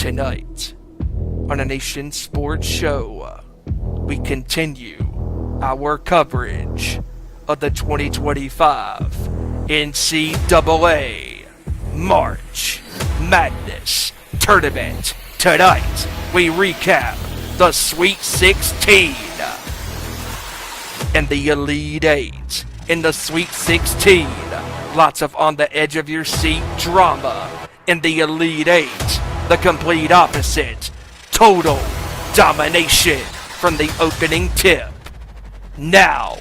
Tonight, on a Nation Sports Show, we continue our coverage of the 2025 NCAA March Madness Tournament. Tonight, we recap the Sweet 16 and the Elite 8. In the Sweet 16, lots of on the edge of your seat drama. In the Elite 8, the complete opposite. Total domination from the opening tip. Now,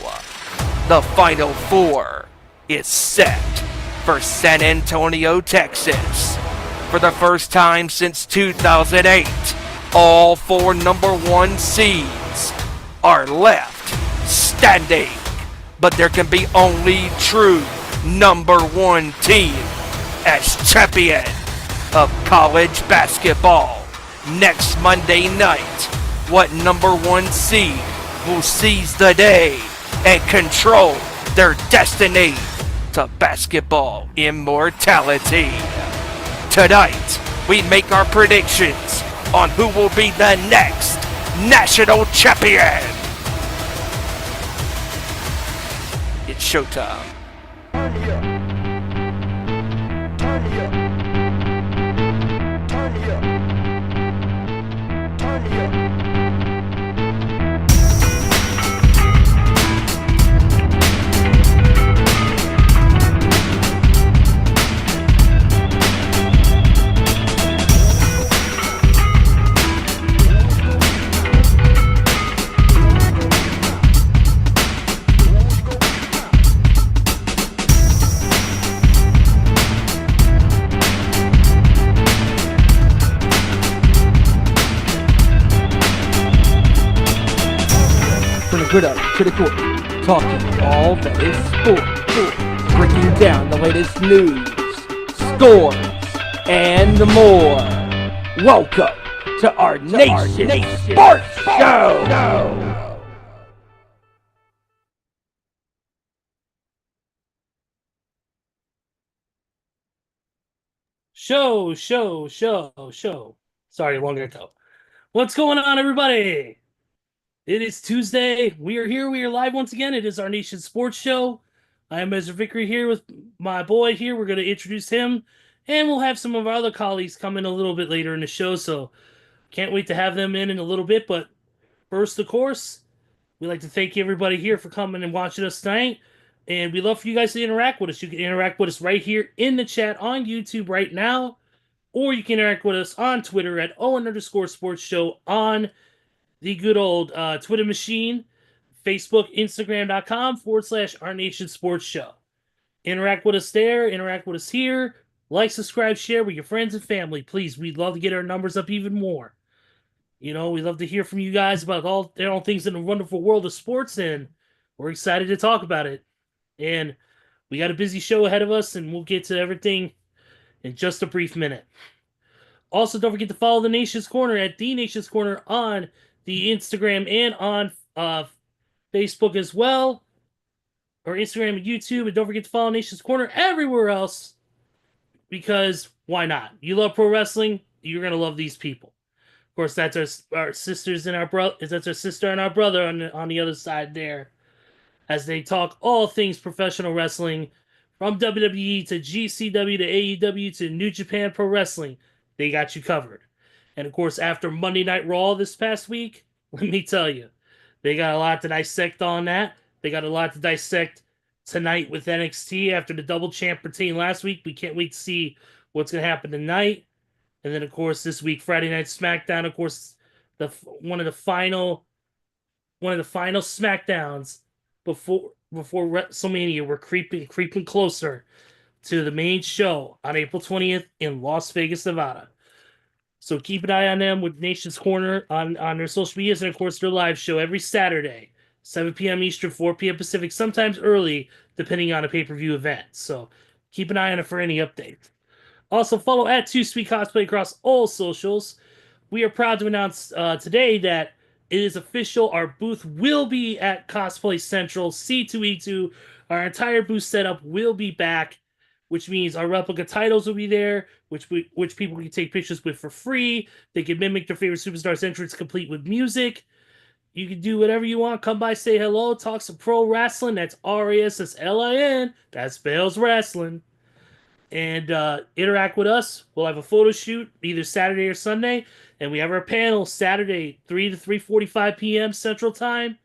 the Final Four is set for San Antonio, Texas. For the first time since 2008, all four number one seeds are left standing. But there can be only true number one team as champion of college basketball. Next Monday night, what number one seed will seize the day and control their destiny to basketball immortality? Tonight, we make our predictions on who will be the next national champion. It's showtime. Turn me up. Turn me up. Turn me up. Turn me up. Good up to the court, talking all that is sport, breaking down the latest news, scores, and more. Welcome to our Nation Sports Show. Show. Sorry, longer ago. What's going on, everybody? It is Tuesday. We are here. We are live once again. It is our Nation Sports Show. I am Mr. Vickery here with my boy here. We're going to introduce him, and we'll have some of our other colleagues come in a little bit later in the show, so can't wait to have them in a little bit. But first, of course, we'd like to thank everybody here for coming and watching us tonight, and we'd love for you guys to interact with us. You can interact with us right here in the chat on YouTube right now, or you can interact with us on Twitter at @Owen_Sports Show on the good old Twitter machine, Facebook, Instagram.com/Our Nation Sports Show. Interact with us there, interact with us here. Like, subscribe, share with your friends and family. Please, we'd love to get our numbers up even more. You know, we'd love to hear from you guys about all things in the wonderful world of sports, and we're excited to talk about it. And we got a busy show ahead of us, and we'll get to everything in just a brief minute. Also, don't forget to follow the Nation's Corner at The Nation's Corner on the Instagram and on Facebook as well, or Instagram and YouTube. And don't forget to follow Nation's Corner everywhere else, because why not? You love pro wrestling, you're gonna love these people. Of course, that's our sisters and our brother. That's our sister and our brother on the other side there, as they talk all things professional wrestling, from WWE to GCW to AEW to New Japan Pro Wrestling. They got you covered. And of course, after Monday Night Raw this past week, let me tell you, they got a lot to dissect on that. They got a lot to dissect tonight with NXT after the double champ retained last week. We can't wait to see what's going to happen tonight. And then, of course, this week, Friday Night SmackDown, of course, one of the final SmackDowns before WrestleMania. We're creeping closer to the main show on April 20th in Las Vegas, Nevada. So keep an eye on them with Nation's Corner on their social medias, and of course their live show every Saturday, 7 p.m. Eastern, 4 p.m. Pacific, sometimes early, depending on a pay-per-view event. So keep an eye on it for any updates. Also follow at 2Sweet Cosplay across all socials. We are proud to announce today that it is official. Our booth will be at Cosplay Central C2E2. Our entire booth setup will be back, which means our replica titles will be there. which people can take pictures with for free. They can mimic their favorite superstars' entrance complete with music. You can do whatever you want. Come by, say hello, talk some pro wrestling. That's RASSLIN. That spells wrestling. And interact with us. We'll have a photo shoot either Saturday or Sunday, and we have our panel Saturday 3 to 3:45 p.m. Central Time,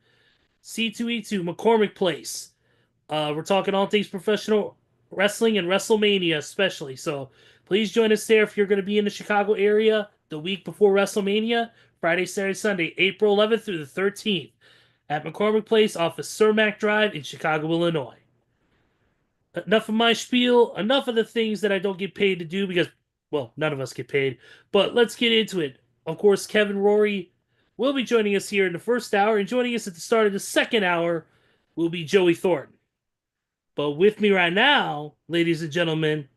C2E2 McCormick Place. We're talking all things professional wrestling and WrestleMania especially. So please join us there if you're going to be in the Chicago area the week before WrestleMania, Friday, Saturday, Sunday, April 11th through the 13th at McCormick Place off of Cermak Drive in Chicago, Illinois. Enough of my spiel, enough of the things that I don't get paid to do because, well, none of us get paid. But let's get into it. Of course, Kevin Rory will be joining us here in the first hour, and joining us at the start of the second hour will be Joey Thornton. But with me right now, ladies and gentlemen,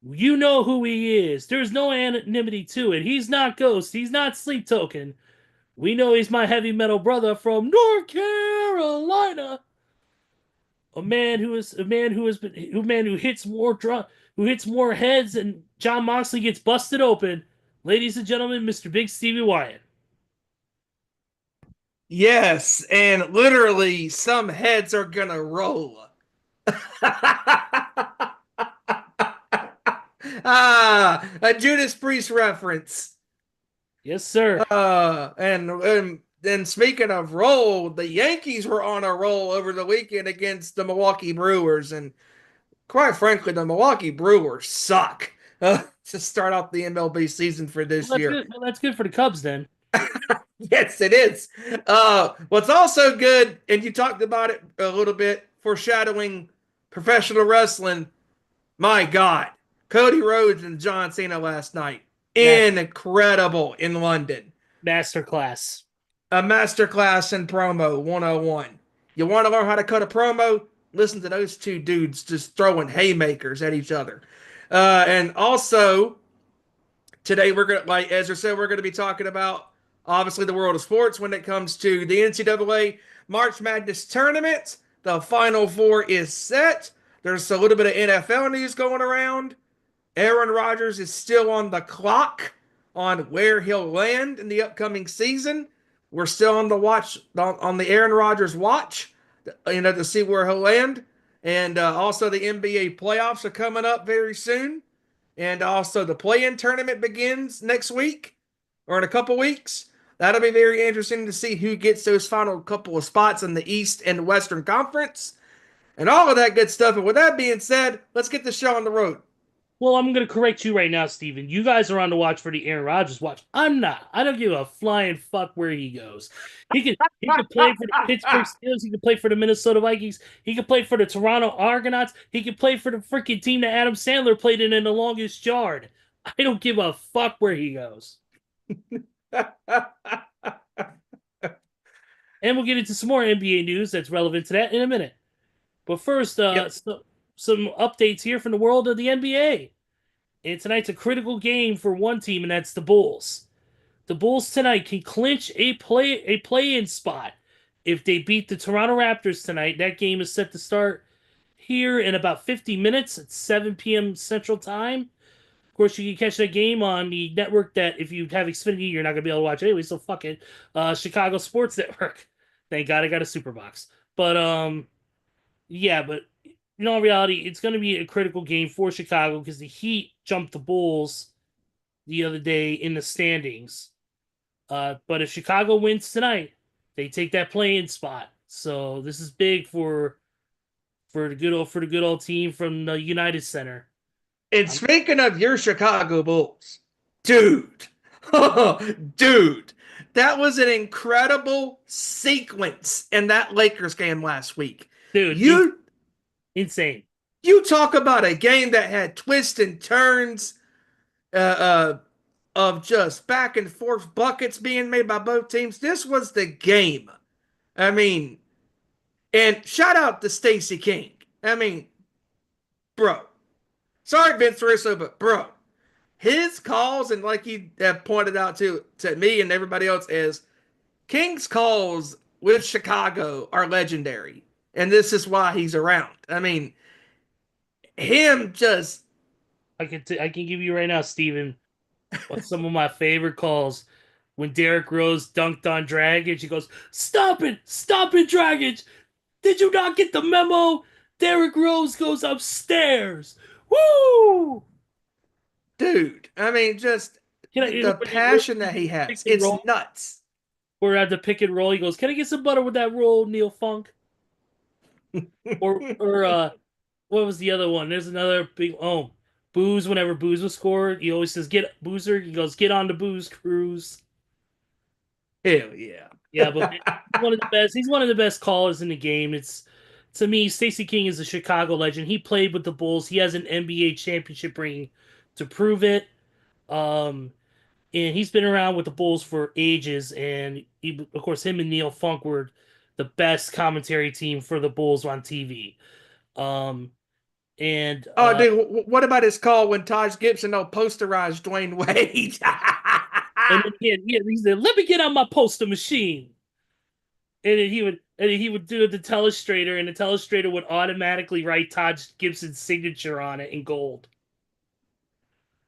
you know who he is. There's no anonymity to it. He's not Ghost. He's not Sleep Token. We know he's my heavy metal brother from North Carolina. A man who hits more heads and John Moxley gets busted open. Ladies and gentlemen, Mr. Big Stevie Wyand. Yes, and literally some heads are gonna roll. A Judas Priest reference. Yes, sir. And speaking of roll, the Yankees were on a roll over the weekend against the Milwaukee Brewers, and quite frankly, the Milwaukee Brewers suck to start off the MLB season for this year. That's good for the Cubs then. Yes, it is. What's also good, and you talked about it a little bit, foreshadowing professional wrestling. My God, Cody Rhodes and John Cena last night. Incredible in London. Masterclass. A masterclass in promo 101. You want to learn how to cut a promo? Listen to those two dudes just throwing haymakers at each other. And also, today we're going to, like Ezra said, we're going to be talking about obviously the world of sports when it comes to the NCAA March Madness tournament. The Final Four is set. There's a little bit of NFL news going around. Aaron Rodgers is still on the clock on where he'll land in the upcoming season. We're still on the watch, on the Aaron Rodgers watch, to see where he'll land. And also the NBA playoffs are coming up very soon. And also the play-in tournament begins next week or in a couple weeks. That'll be very interesting to see who gets those final couple of spots in the East and Western Conference and all of that good stuff. And with that being said, let's get the show on the road. Well, I'm going to correct you right now, Steven. You guys are on the watch for the Aaron Rodgers watch. I'm not. I don't give a flying fuck where he goes. He could play for the Pittsburgh Steelers. He could play for the Minnesota Vikings. He could play for the Toronto Argonauts. He could play for the freaking team that Adam Sandler played in The Longest Yard. I don't give a fuck where he goes. And we'll get into some more NBA news that's relevant to that in a minute. But first, some updates here from the world of the NBA. And tonight's a critical game for one team, and that's the Bulls. The Bulls tonight can clinch a play-in spot if they beat the Toronto Raptors tonight. That game is set to start here in about 50 minutes at 7 p.m. Central Time. Of course, you can catch that game on the network that if you have Xfinity, you're not going to be able to watch anyway, so fuck it. Chicago Sports Network. Thank God I got a super box. But, yeah, but in all reality, it's going to be a critical game for Chicago because the Heat jumped the Bulls the other day in the standings. But if Chicago wins tonight, they take that play-in spot. So this is big for the good old team from the United Center. And speaking of your Chicago Bulls, dude, that was an incredible sequence in that Lakers game last week. Dude, insane. You talk about a game that had twists and turns of just back and forth buckets being made by both teams. This was the game. I mean, and shout out to Stacey King. I mean, bro. Sorry, Vince Russo, but bro, his calls, and like you have pointed out to me and everybody else, is King's calls with Chicago are legendary. And this is why he's around. I mean, him just I can give you right now, Steven, what's some of my favorite calls. When Derrick Rose dunked on Dragic, he goes, stop it, Dragic! Did you not get the memo? Derrick Rose goes upstairs. Woo! Dude, I mean, just You know, the passion that he pick has, and it's roll, nuts. we're at the pick and roll. He goes, "Can I get some butter with that roll, Neil Funk?" Or what was the other one? There's another big Booze. Whenever Booze was scored, he always says, "Get Boozer." He goes, "Get on the Booze cruise." Hell yeah. Yeah, but he's one of the best. He's one of the best callers in the game. It's to me, Stacey King is a Chicago legend. He played with the Bulls. He has an NBA championship ring to prove it. Um, and he's been around with the Bulls for ages. And he, of course, him and Neil Funk were the best commentary team for the Bulls on TV. Um, and Oh, dude, what about his call when Taj Gibson posterized Dwayne Wade? and then he said, "Let me get on my poster machine." And then he would do the telestrator, and the telestrator would automatically write Todd Gibson's signature on it in gold,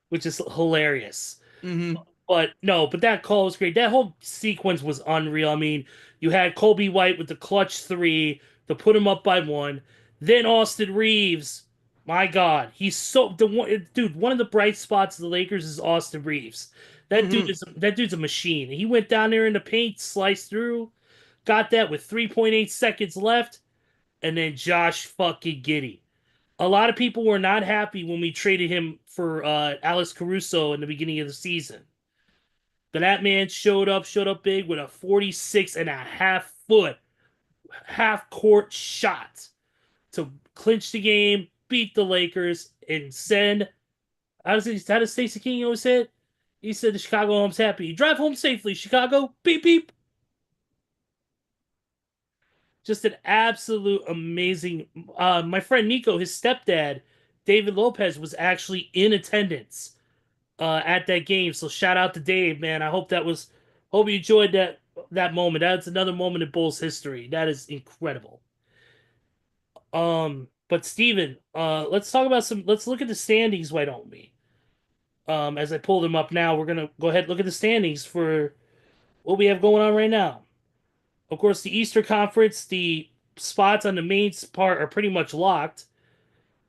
which is hilarious. Hmm. But no, but that call was great. That whole sequence was unreal. I mean, you had Kobe White with the clutch three to put him up by one. Then Austin Reeves, my God, he's so the one dude. One of the bright spots of the Lakers is Austin Reeves. Hmm. That dude's a machine. He went down there in the paint, sliced through, got that with 3.8 seconds left, and then Josh fucking Giddey. A lot of people were not happy when we traded him for Alex Caruso in the beginning of the season. But that man showed up big with a 46 and a half foot half court shot to clinch the game, beat the Lakers, and send. How does Stacey King always say it? He said the Chicago home's happy. Drive home safely, Chicago. Beep beep. Just an absolute amazing. My friend Nico, his stepdad, David Lopez, was actually in attendance at that game. So shout out to Dave, man. I hope that was. Hope you enjoyed that moment. That's another moment in Bulls history. That is incredible. But Steven, let's talk about some. Let's look at the standings. Why don't we? As I pull them up now, we're gonna go ahead and look at the standings for what we have going on right now. Of course, the Eastern Conference, the spots on the main part are pretty much locked.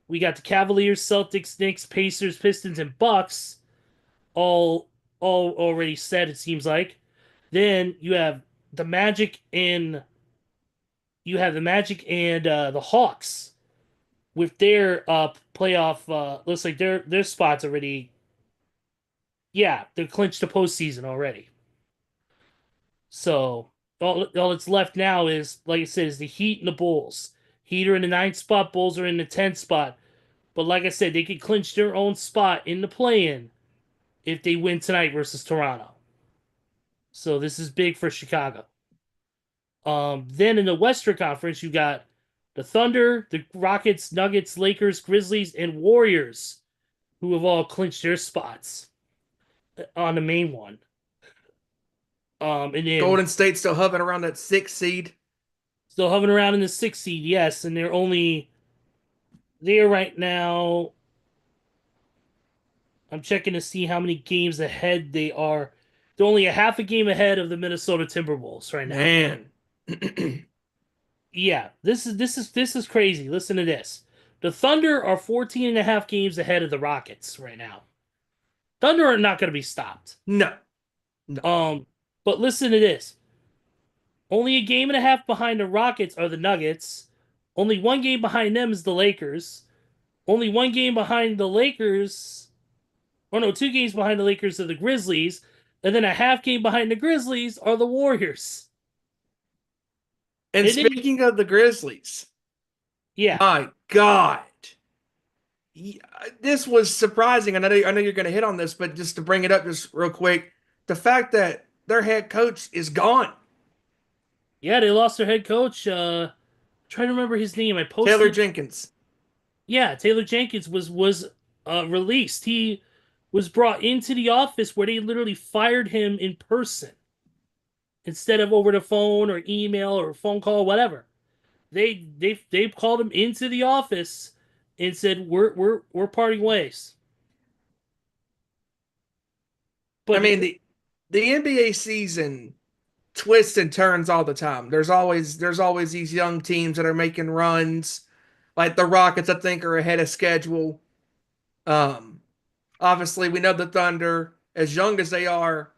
We got the Cavaliers, Celtics, Knicks, Pacers, Pistons, and Bucks all already set. It seems like. Then the Magic and the Hawks with their playoff. Looks like their spots already. Yeah, they're clinched the postseason already. So all that's left now is, like I said, is the Heat and the Bulls. Heat are in the ninth spot. Bulls are in the 10th spot. But like I said, they could clinch their own spot in the play-in if they win tonight versus Toronto. So this is big for Chicago. Then in the Western Conference, you got the Thunder, the Rockets, Nuggets, Lakers, Grizzlies, and Warriors, who have all clinched their spots on the main one. And then Golden State still hovering around that 6th seed. still hovering around in the 6th seed, yes, and they're only there right now. I'm checking to see how many games ahead they are. They're only a half a game ahead of the Minnesota Timberwolves right now. Man. Yeah, this is crazy. Listen to this. The Thunder are 14 and a half games ahead of the Rockets right now. Thunder are not going to be stopped. No. No. But listen to this. Only a game and a half behind the Rockets are the Nuggets. Only one game behind them is the Lakers. Only one game behind the Lakers. Or no, 2 games behind the Lakers are the Grizzlies. And then a half game behind the Grizzlies are the Warriors. And And then, speaking of the Grizzlies, yeah, my God. This was surprising. I know you're going to hit on this, but just to bring it up just real quick, the fact that their head coach is gone. yeah, they lost their head coach. Trying to remember his name. I posted. Taylor Jenkins. Yeah, Taylor Jenkins was released. He was brought into the office where they literally fired him in person instead of over the phone or email or phone call, whatever. They called him into the office and said we're parting ways. I But mean, the NBA season twists and turns all the time. There's always these young teams that are making runs. Like the Rockets, I think, are ahead of schedule. Um, Obviously, we know the Thunder, as young as they are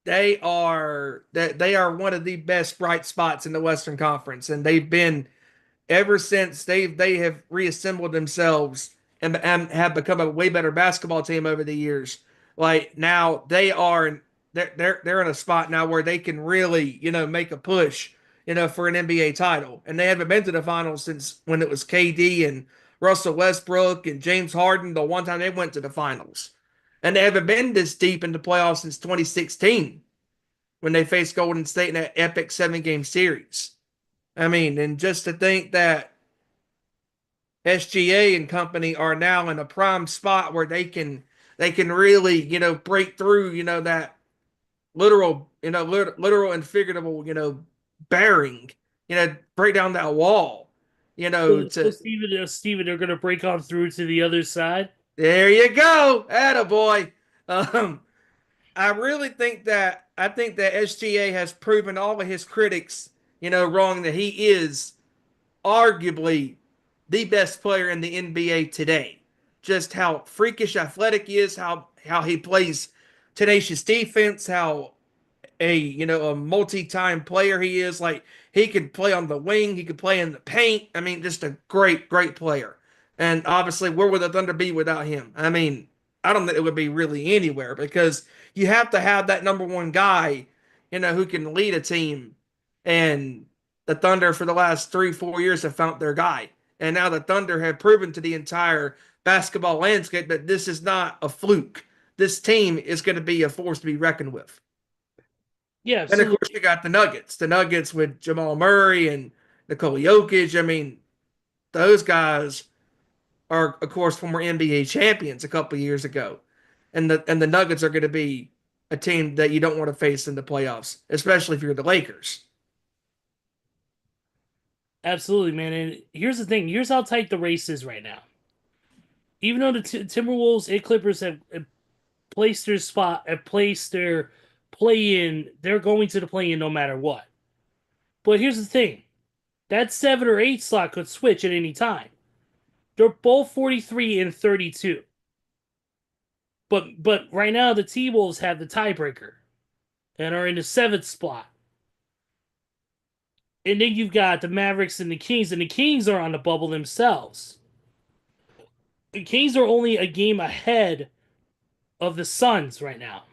one of the best bright spots in the Western Conference, and they've been ever since they have reassembled themselves and have become a way better basketball team over the years. Like now they're in a spot now where they can really, make a push, for an NBA title. And they haven't been to the finals since when it was KD and Russell Westbrook and James Harden the one time they went to the finals. And they haven't been this deep in the playoffs since 2016 when they faced Golden State in that epic 7-game series. I mean, and just to think that SGA and company are now in a prime spot where they can really, break through, that literal and figurative, bearing, break down that wall, so to Steven, they're going to break on through to the other side. there you go. Attaboy. Um, I think that SGA has proven all of his critics, wrong that he is arguably the best player in the NBA today. Just how freakish athletic he is, how he plays tenacious defense, how a multi-time player he is. Like he could play on the wing, he could play in the paint. I mean, just a great player. And obviously, where would the Thunder be without him? I mean, I don't think it would be really anywhere because you have to have that number one guy, who can lead a team. And the Thunder for the last 3-4 years have found their guy. And now the Thunder have proven to the entire basketball landscape that this is not a fluke. This team is going to be a force to be reckoned with. Yeah, And of absolutely. course, you got the Nuggets. The Nuggets with Jamal Murray and Nikola Jokic. I mean, those guys are, of course, former NBA champions a couple of years ago. And the Nuggets are going to be a team that you don't want to face in the playoffs, especially if you're the Lakers. Absolutely, man. And here's the thing. Here's how tight the race is right now. Even though the Timberwolves and Clippers have placed their spot, have placed their play in, they're going to the play in no matter what. But here's the thing. That 7 or 8 slot could switch at any time. They're both 43 and 32. But right now the T-Wolves have the tiebreaker and are in the 7th spot. And then you've got the Mavericks and the Kings are on the bubble themselves. The Kings are only a game ahead of the Suns right now.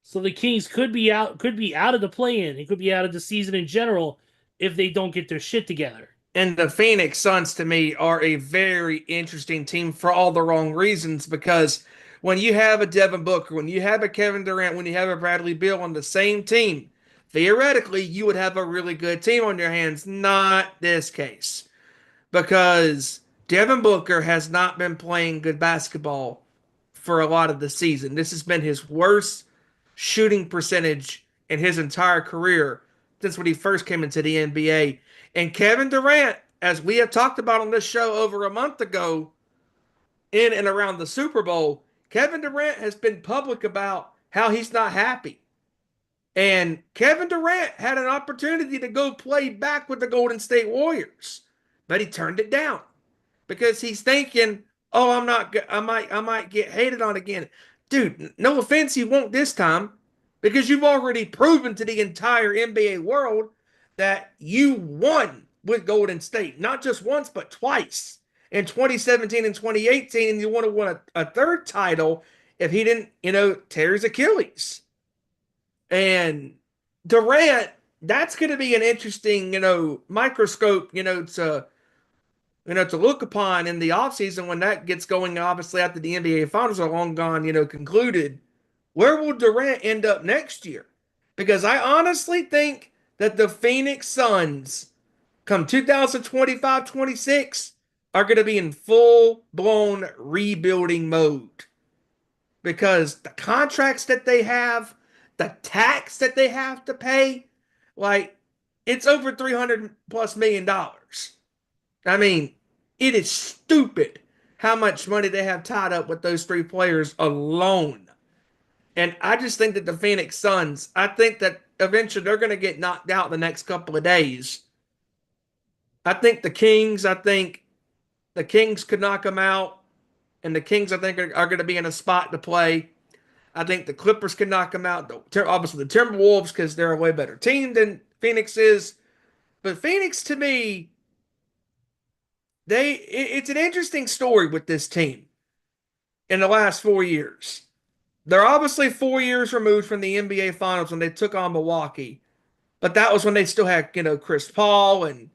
So the Kings could be out of the play-in. It could be out of the season in general if they don't get their shit together. And the Phoenix Suns, to me, are a very interesting team for all the wrong reasons because when you have a Devin Booker, when you have a Kevin Durant, when you have a Bradley Beal on the same team, theoretically, you would have a really good team on your hands. Not this case because Devin Booker has not been playing good basketball for a lot of the season. This has been his worst shooting percentage in his entire career since when he first came into the NBA. And Kevin Durant, as we have talked about on this show over a month ago, in and around the Super Bowl, Kevin Durant has been public about how he's not happy. And Kevin Durant had an opportunity to go play back with the Golden State Warriors, but he turned it down because he's thinking, "Oh, I'm not. I might get hated on again." Dude, no offense, you won't this time because you've already proven to the entire NBA world that you won with Golden State, not just once but twice in 2017 and 2018, and you want to win a third title if he didn't, tear his Achilles. And Durant, that's going to be an interesting, microscope, to look upon in the offseason when that gets going, obviously, after the NBA Finals are long gone, concluded. Where will Durant end up next year? Because I honestly think that the Phoenix Suns, come 2025-26, are going to be in full-blown rebuilding mode. Because the contracts that they have, the tax that they have to pay, like, it's over $300+ million. I mean, it is stupid how much money they have tied up with those three players alone. And I just think that the Phoenix Suns, I think that eventually they're going to get knocked out the next couple of days. I think the Kings could knock them out. And the Kings, I think, are going to be in a spot to play. I think the Clippers can knock them out. Obviously, the Timberwolves, because they're a way better team than Phoenix is. But Phoenix, to me, it's an interesting story with this team in the last 4 years. They're obviously 4 years removed from the NBA Finals when they took on Milwaukee, but that was when they still had Chris Paul, and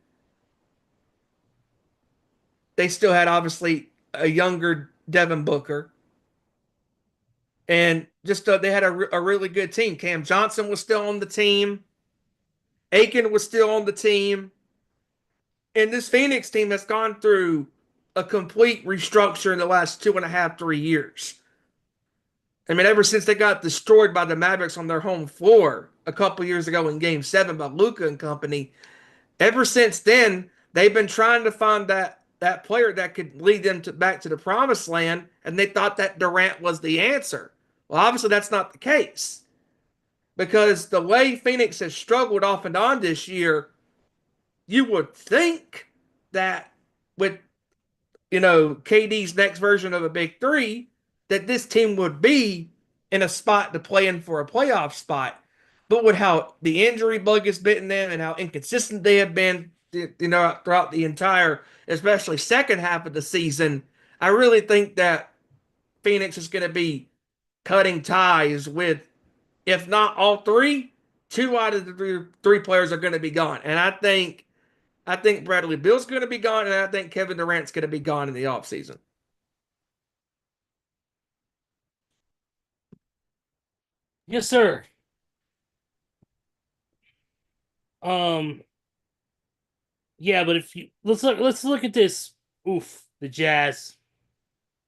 they still had obviously a younger Devin Booker, and just they had a really good team. Cam Johnson was still on the team. Aiken was still on the team. And this Phoenix team has gone through a complete restructure in the last 2.5, 3 years. I mean, ever since they got destroyed by the Mavericks on their home floor a couple years ago in Game 7 by Luka and company, ever since then, they've been trying to find that player that could lead them back to the promised land, and they thought that Durant was the answer. Well, obviously, that's not the case. Because the way Phoenix has struggled off and on this year, you would think that with KD's next version of a big three, that this team would be in a spot to play in for a playoff spot. But with how the injury bug has bitten them and how inconsistent they have been, throughout the entire, especially second half of the season, I really think that Phoenix is going to be cutting ties with, if not all three, two out of the three players are going to be gone. And I think Bradley Beal's going to be gone, and I think Kevin Durant's going to be gone in the offseason. Yes, sir. Um, yeah, but if you let's look at this. Oof, the Jazz.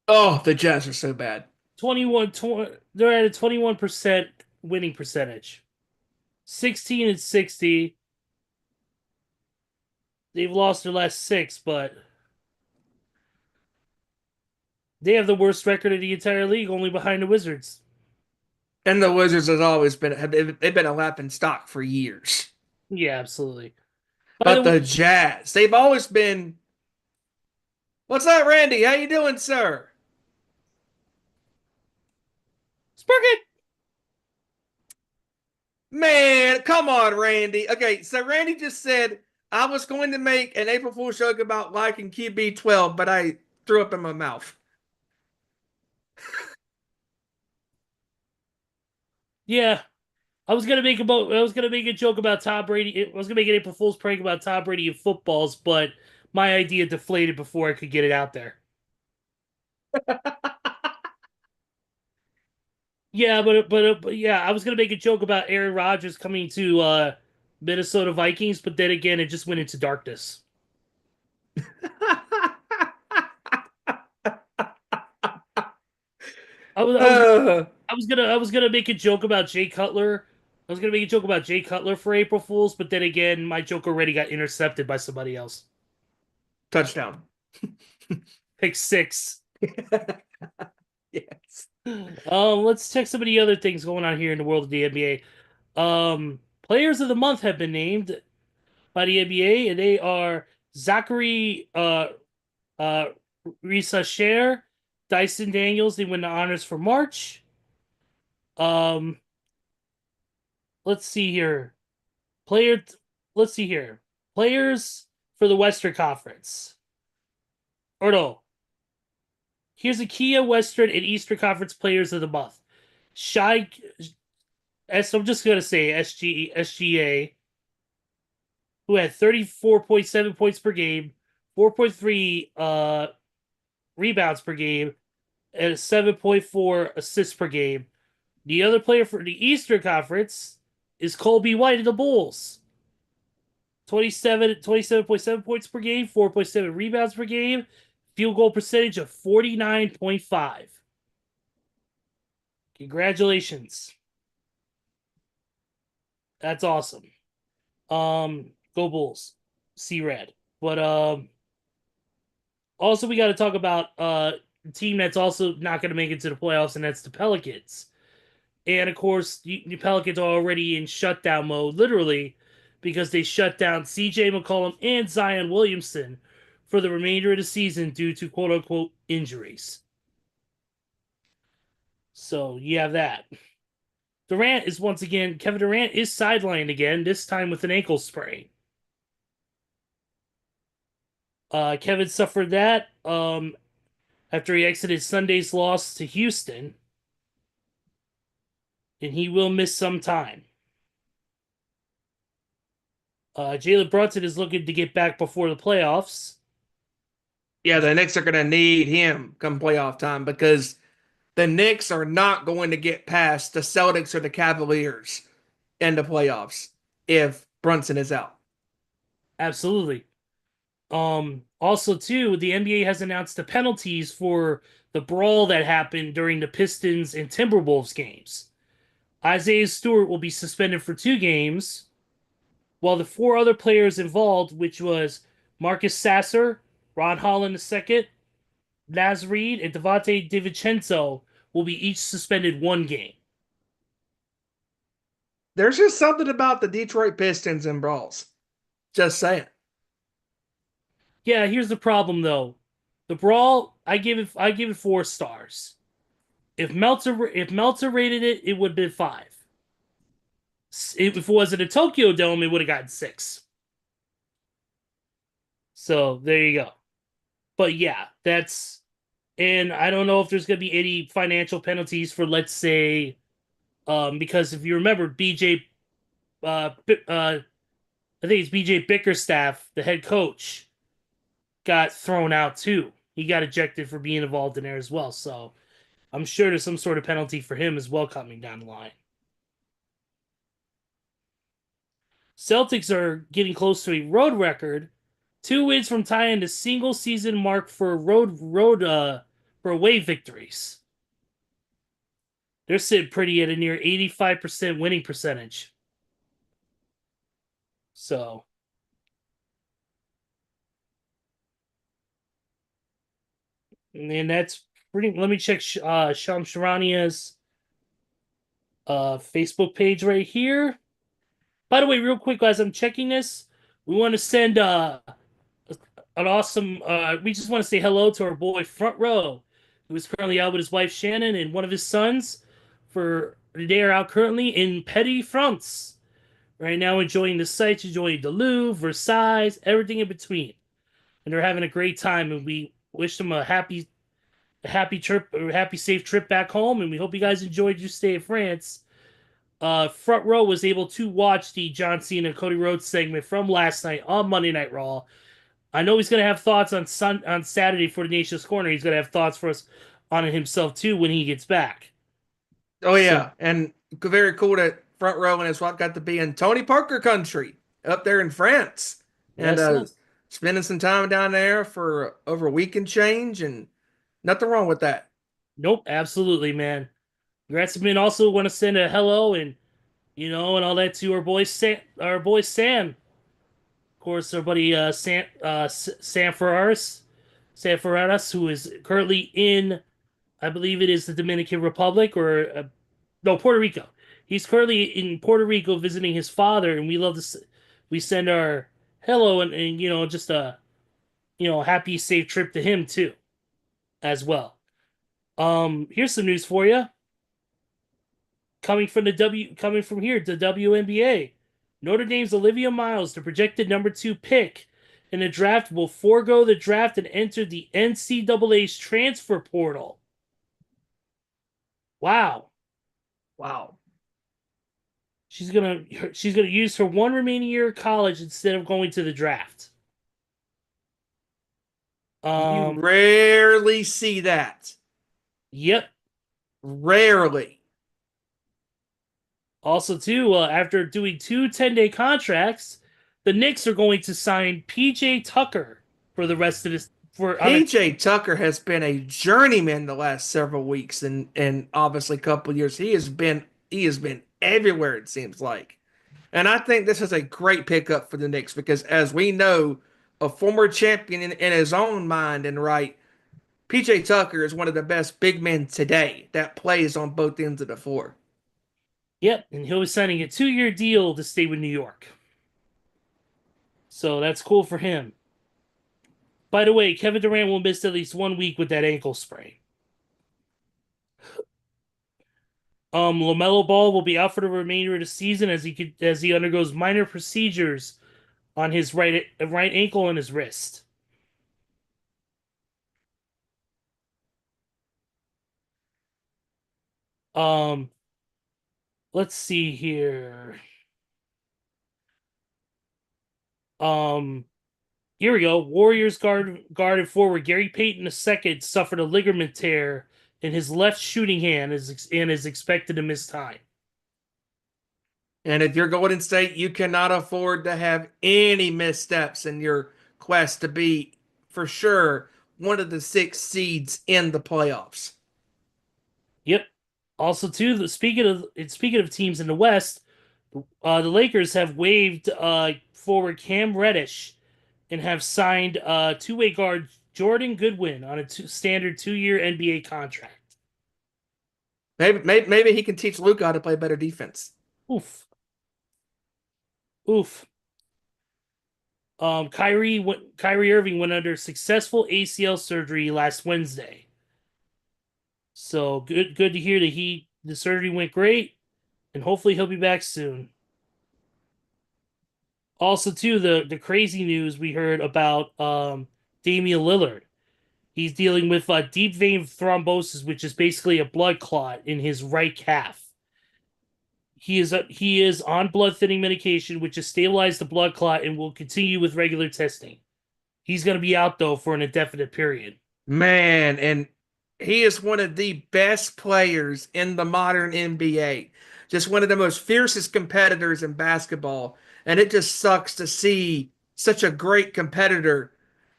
Oh, the Jazz are so bad. 20, they're at a 21% winning percentage. 16-60. They've lost their last 6, but they have the worst record of the entire league, only behind the Wizards. And the Wizards has always they've been a laughing stock for years. Yeah, absolutely. By the But way, the Jazz, they've always been. What's up, Randy? How you doing, sir? Spark Man, come on, Randy. Okay, so Randy just said I was going to make an April Fool's joke about liking QB12, but I threw up in my mouth. Yeah, I was gonna make a joke about Tom Brady. I was gonna make an April Fool's prank about Tom Brady and footballs, but my idea deflated before I could get it out there. Yeah, but yeah, I was gonna make a joke about Aaron Rodgers coming to Minnesota Vikings, but then again, it just went into darkness. I was I was I was gonna make a joke about Jay Cutler. I was gonna make a joke about Jay Cutler for April Fools, but then again, my joke already got intercepted by somebody else. Touchdown. Pick 6. Yes. Let's check some of the other things going on here in the world of the NBA. Players of the month have been named by the NBA, and they are Zachary Risa Sher, Dyson Daniels. They win the honors for March. Um, let's see here. Let's see here. Players for the Western Conference. Or no. Here's the Kia Western and Eastern Conference Players of the Month. I'm just gonna say SGA, who had 34.7 points per game, 4.3 rebounds per game, and 7.4 assists per game. The other player for the Eastern Conference is Colby White of the Bulls. 27.7 points per game, 4.7 rebounds per game, field goal percentage of 49.5. Congratulations. That's awesome. Go Bulls. See red. But Also, we got to talk about a team that's also not going to make it to the playoffs, and that's the Pelicans. And of course, the Pelicans are already in shutdown mode, literally, because they shut down CJ McCollum and Zion Williamson for the remainder of the season due to quote unquote injuries. So you have that. Kevin Durant is sidelined again, this time with an ankle sprain. Kevin suffered that after he exited Sunday's loss to Houston, and he will miss some time. Jalen Brunson is looking to get back before the playoffs. Yeah, the Knicks are going to need him come playoff time because the Knicks are not going to get past the Celtics or the Cavaliers in the playoffs if Brunson is out. Absolutely. Also, too, the NBA has announced the penalties for the brawl that happened during the Pistons and Timberwolves games. Isaiah Stewart will be suspended for 2 games, while the 4 other players involved, which was Marcus Sasser, Ron Holland II, Naz Reid, and Devontae DiVincenzo, will be each suspended 1 game. There's just something about the Detroit Pistons and brawls. Just saying. Yeah, here's the problem though. The brawl, I give it 4 stars. If Meltzer rated it, it would have been 5. If it was at a Tokyo Dome, it would have gotten 6. So there you go. But yeah, and I don't know if there's going to be any financial penalties for, let's say, because if you remember, I think it's BJ Bickerstaff, the head coach, got thrown out too. He got ejected for being involved in there as well. So I'm sure there's some sort of penalty for him as well coming down the line. Celtics are getting close to a road record. 2 wins from tying the single season mark for for away victories. They're sitting pretty at a near 85% winning percentage. So, and that's pretty. Let me check Sham Sharania's Facebook page right here. By the way, real quick, guys, I'm checking this. We want to send an awesome. We just want to say hello to our boy Front Row, who is currently out with his wife Shannon and one of his sons. They are out currently in Petit France right now, enjoying the sights, enjoying the Louvre, Versailles, everything in between, and they're having a great time. And we wish them a happy trip, or happy safe trip back home. And we hope you guys enjoyed your stay in France. Front Row was able to watch the John Cena Cody Rhodes segment from last night on Monday Night Raw. I know he's gonna have thoughts on Saturday for the Nation's Corner. He's gonna have thoughts for us on it himself too when he gets back. Oh, yeah. So, And very cool that Front Row and his wife got to be in Tony Parker country up there in France. And yes. spending some time down there for over a week and change, and nothing wrong with that. Nope, absolutely, man. Grassman also want to send a hello and and all that to our boy Sam. Of course, our buddy Sam Ferraris, who is currently in, I believe it is the Dominican Republic, or no, Puerto Rico. He's currently in Puerto Rico visiting his father, and we send our hello and just a happy safe trip to him too, as well. Here's some news for you. Coming from here to WNBA, Notre Dame's Olivia Miles, the projected number 2 pick in the draft, will forego the draft and enter the NCAA's transfer portal. Wow. Wow. She's gonna use her 1 remaining year of college instead of going to the draft. You rarely see that. Yep. Rarely. Also, too, after doing 2 10-day contracts, the Knicks are going to sign PJ Tucker for the rest of this. PJ Tucker has been a journeyman the last several weeks, and obviously a couple of years. He has been everywhere, it seems like. And I think this is a great pickup for the Knicks because, as we know, a former champion in his own mind and right, PJ Tucker is one of the best big men today that plays on both ends of the floor. Yep, and he'll be signing a 2-year deal to stay with New York. So that's cool for him. By the way, Kevin Durant will miss at least 1 week with that ankle sprain. LaMelo Ball will be out for the remainder of the season as he undergoes minor procedures on his right ankle and his wrist. Let's see here. Here we go. Warriors guard and forward Gary Payton II suffered a ligament tear in his left shooting hand and is expected to miss time. And if you're Golden State, you cannot afford to have any missteps in your quest to be, for sure, one of the 6 seeds in the playoffs. Yep. Also, too, speaking of teams in the West, the Lakers have waived forward Cam Reddish and have signed two-way guard Jordan Goodwin on a standard 2-year NBA contract. Maybe he can teach Luka how to play better defense. Oof. Kyrie Irving went under successful ACL surgery last Wednesday. So good to hear that the surgery went great, and hopefully he'll be back soon. Also, too, the crazy news we heard about Damian Lillard. He's dealing with deep vein thrombosis, which is basically a blood clot in his right calf. He is on blood thinning medication, which has stabilized the blood clot and will continue with regular testing. He's going to be out though for an indefinite period. Man, and he is one of the best players in the modern NBA. Just one of the most fiercest competitors in basketball. And it just sucks to see such a great competitor,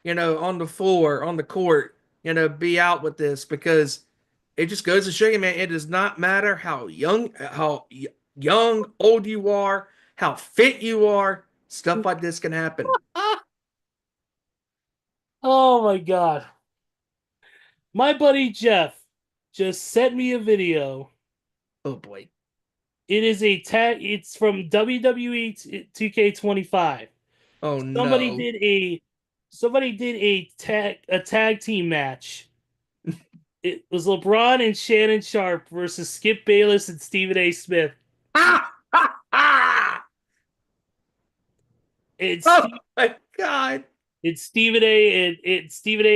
on the floor, on the court, be out with this because it just goes to show you, man, it does not matter how young, old you are, how fit you are, stuff like this can happen. Oh my god. My buddy Jeff just sent me a video. Oh boy. It is a tag. It's from WWE 2K25. Oh Somebody no. did a tag team match. It was LeBron and Shannon Sharp versus Skip Bayless and Stephen A. Smith. It's Oh my god. It's Stephen A. and Skip.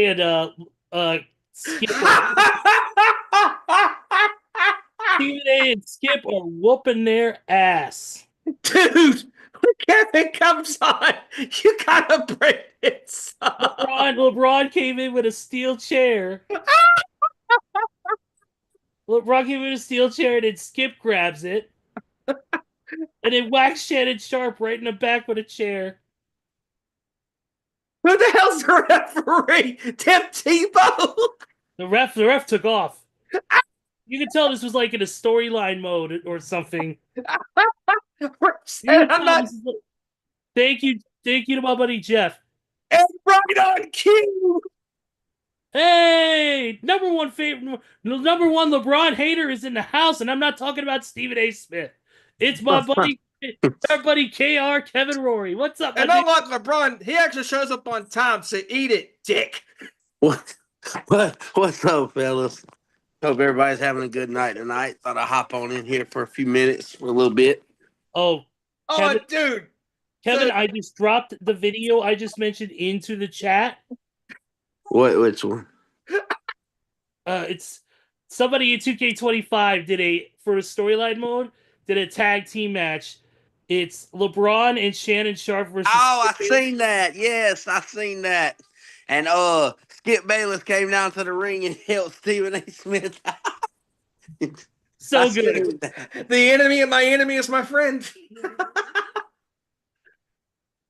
Stephen A. and Skip are whooping their ass. Dude, when Kevin comes on, you gotta break it up. LeBron came in with a steel chair. LeBron came in with a steel chair, and then Skip grabs it. And then whacks Shannon Sharp right in the back with a chair. Who the hell's the referee? Tim Tebow? The ref took off. You could tell this was like in a storyline mode or something. Thank you to my buddy Jeff. And right on cue. Hey, number one LeBron hater is in the house, and I'm not talking about Stephen A. Smith. It's our buddy KR Kevin Rory. What's up? And unlike LeBron, he actually shows up on time, so eat it, dick. What's up, fellas? Hope everybody's having a good night tonight. Thought I'd hop on in here for a few minutes, for a little bit. Oh, dude. Kevin, I just dropped the video I just mentioned into the chat. Which one? It's somebody in 2K25 for a storyline mode, did a tag team match. It's LeBron and Shannon Sharp versus. Oh, I seen that. Yes, I seen that. And Skip Bayless came down to the ring and helped Stephen A. Smith. So good. The enemy of my enemy is my friend.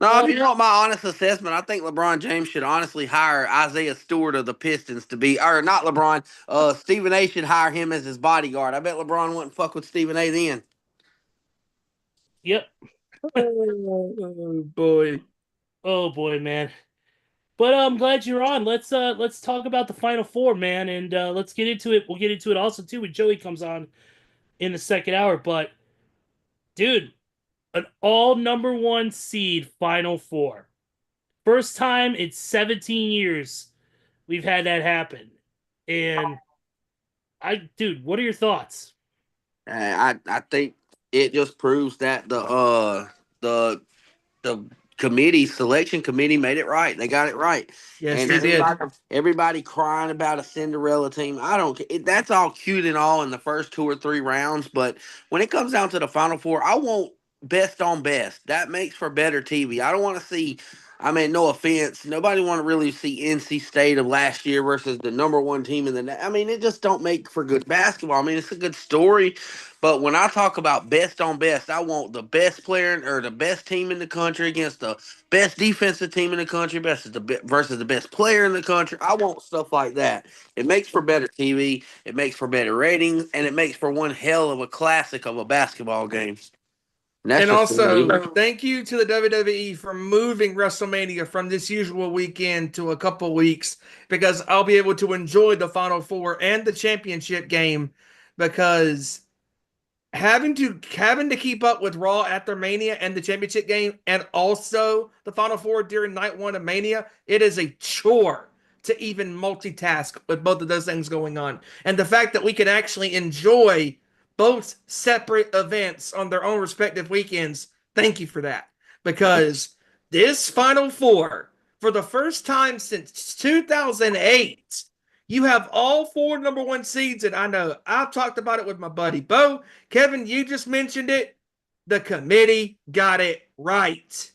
No, if you want my honest assessment, I think LeBron James should honestly hire Isaiah Stewart of the Pistons to be, or not LeBron, Stephen A. should hire him as his bodyguard. I bet LeBron wouldn't fuck with Stephen A. then. Yep. Oh boy. Oh boy, man. But I'm glad you're on. Let's talk about the Final Four, man, and let's get into it. We'll get into it also too when Joey comes on in the second hour. But dude, an all number one seed Final Four. First time in 17 years we've had that happen. And dude, what are your thoughts? I think it just proves that the the selection committee made it right. They got it right. Yes, And they did. everybody crying about a Cinderella team. I don't care. That's all cute and all in the first 2 or 3 rounds, but when it comes down to the Final Four, I want best on best. That makes for better TV. I don't want to see. I mean, no offense, nobody want to really see NC State of last year versus the number one team in the. I mean, it just don't make for good basketball. I mean, it's a good story, but when I talk about best on best, I want the best player or the best team in the country against the best defensive team in the country versus the best player in the country. I want stuff like that. It makes for better TV, it makes for better ratings, and it makes for one hell of a classic of a basketball game. And that's And just the way it also, is. thank you to the WWE for moving WrestleMania from this usual weekend to a couple weeks because I'll be able to enjoy the Final Four and the championship game because having to keep up with Raw after Mania and the championship game and also the Final Four during night one of Mania, it is a chore to even multitask with both of those things going on. And the fact that we can actually enjoy both separate events on their own respective weekends, thank you for that. Because this Final Four, for the first time since 2008, you have all four number one seeds, and I know I've talked about it with my buddy Bo. Kevin, you just mentioned it. The committee got it right.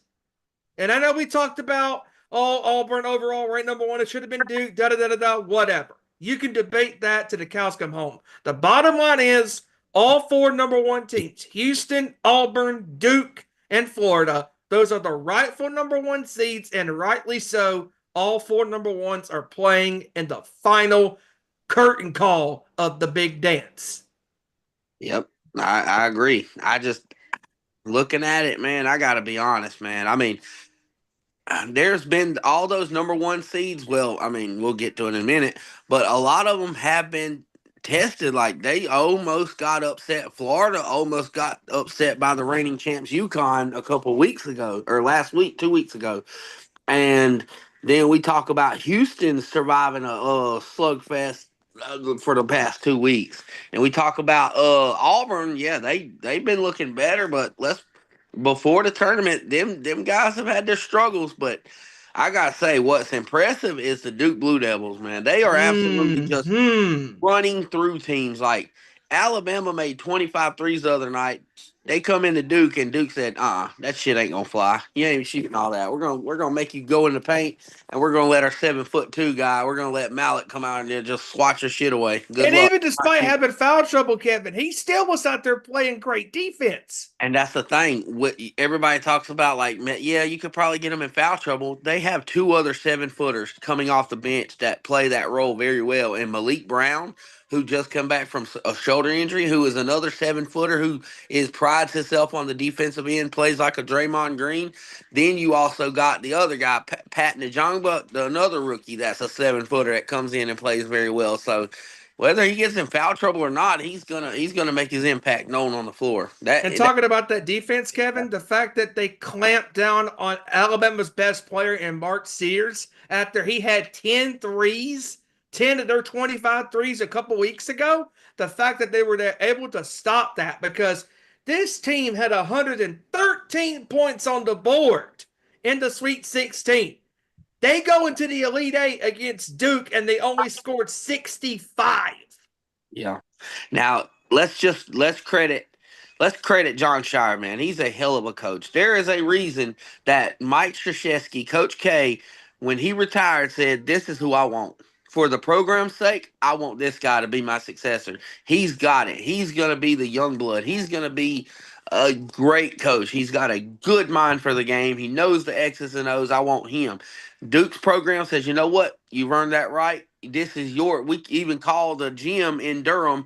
And I know we talked about Auburn overall ranked number one. It should have been Duke, da da da da da, whatever. You can debate that to the cows come home. The bottom line is all four number one teams Houston, Auburn, Duke, and Florida. Those are the rightful number one seeds, and rightly so. All four number ones are playing in the final curtain call of the big dance. Yep, I agree. I just looking at it, man. I got to be honest, man. I mean, there's been all those number one seeds. Well, I mean, we'll get to it in a minute, but a lot of them have been tested. Like they almost got upset. Florida almost got upset by the reigning champs UConn a couple weeks ago, or last week, 2 weeks ago. And then we talk about Houston surviving a slugfest for the past 2 weeks, and we talk about Auburn. Yeah, they've been looking better, but let's before the tournament, them guys have had their struggles. But I gotta say, what's impressive is the Duke Blue Devils. Man, they are absolutely just Hmm. running through teams. Like Alabama made 25 threes the other night. They come into Duke and Duke said, that shit ain't gonna fly. You ain't shooting all that. We're gonna make you go in the paint and we're gonna let our 7'2" guy, we're gonna let Malik come out and just swat your shit away. Good And luck. even despite having foul trouble, Kevin, he still was out there playing great defense. And that's the thing. What everybody talks about, like, yeah, you could probably get them in foul trouble. They have two other 7-footers coming off the bench that play that role very well. And Malik Brown, who just come back from a shoulder injury, who is another 7-footer who prides himself on the defensive end, plays like a Draymond Green. Then you also got the other guy, Pat Najongba, another rookie that's a 7-footer that comes in and plays very well. So whether he gets in foul trouble or not, he's gonna make his impact known on the floor. And talking about that defense, Kevin, the fact that they clamped down on Alabama's best player in Mark Sears after he had 10 threes, 10 of their 25 threes a couple weeks ago, the fact that they were able to stop that because this team had 113 points on the board in the Sweet 16. They go into the Elite Eight against Duke and they only scored 65. Yeah. Now let's credit John Shire, man. He's a hell of a coach. There is a reason that Mike Krzyzewski, Coach K, when he retired, said, "This is who I want. For the program's sake, I want this guy to be my successor. He's got it. He's gonna be the young blood. He's gonna be a great coach. He's got a good mind for the game. He knows the X's and O's. I want him." Duke's program says, "You know what? You've earned that right. This is we even call the gym in Durham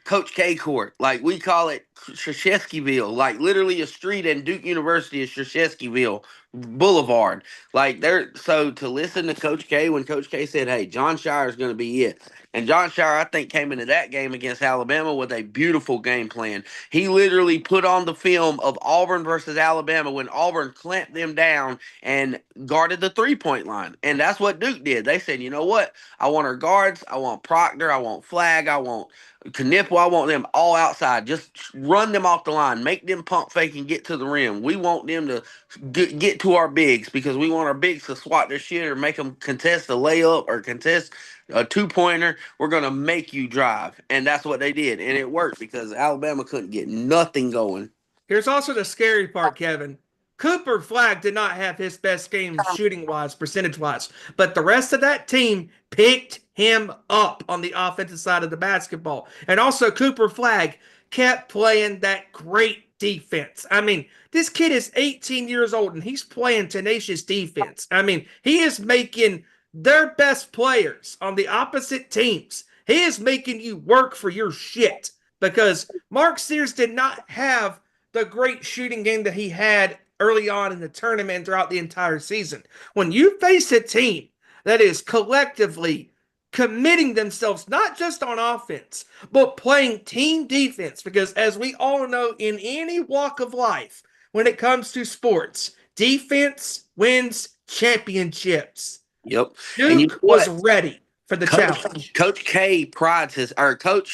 Coach K Court. Like we call it Shasheskyville, like literally a street in Duke University is Shasheskyville Boulevard. Like so to listen to Coach K when Coach K said, "Hey, John Shire is going to be it," and John Shire, I think, came into that game against Alabama with a beautiful game plan. He literally put on the film of Auburn versus Alabama when Auburn clamped them down and guarded the 3-point line, and that's what Duke did. They said, "You know what? I want our guards. I want Proctor. I want Flag. I want Knipple. I want them all outside. Just run them off the line. Make them pump fake and get to the rim. We want them to get to our bigs because we want our bigs to swat their shit or make them contest a layup or contest a 2-pointer. We're going to make you drive." And that's what they did. And it worked because Alabama couldn't get nothing going. Here's also the scary part, Kevin. Cooper Flag did not have his best game shooting wise, percentage wise, but the rest of that team picked him up on the offensive side of the basketball. And also, Cooper Flag kept playing that great defense. I mean, this kid is 18 years old and he's playing tenacious defense. I mean, he is making their best players on the opposite teams. He is making you work for your shit because Mark Sears did not have the great shooting game that he had early on in the tournament and throughout the entire season. When you face a team that is collectively committing themselves not just on offense, but playing team defense, because as we all know, in any walk of life, when it comes to sports, defense wins championships. Yep. Duke And you know was what? ready for the challenge. Coach K prides his, or Coach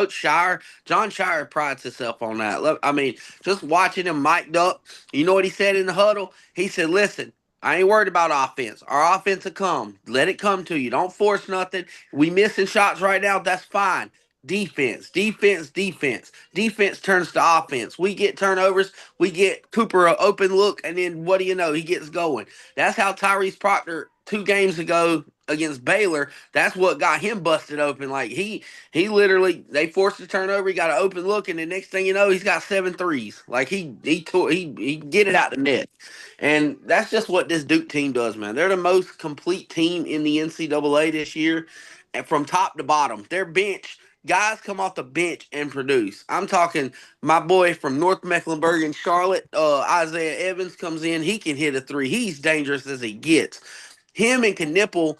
Shire, John Shire prides himself on that. Look, I mean, just watching him mic'd up, you know what he said in the huddle? He said, "Listen, I ain't worried about offense. Our offense will come. Let it come to you. Don't force nothing. We missing shots right now. That's fine. Defense, defense, defense. Defense turns to offense. We get turnovers. We get Cooper an open look, and then what do you know? He gets going. That's how Tyrese Proctor 2 games ago against Baylor, that's what got him busted open. Like he literally, they forced a turnover. He got an open look, and the next thing you know, he's got 7 threes. Like he get it out the net, and that's just what this Duke team does, man. They're the most complete team in the NCAA this year, and from top to bottom, their bench. Guys come off the bench and produce. I'm talking my boy from North Mecklenburg and Charlotte, Isaiah Evans comes in. He can hit a 3. He's dangerous as he gets. Him and Knipple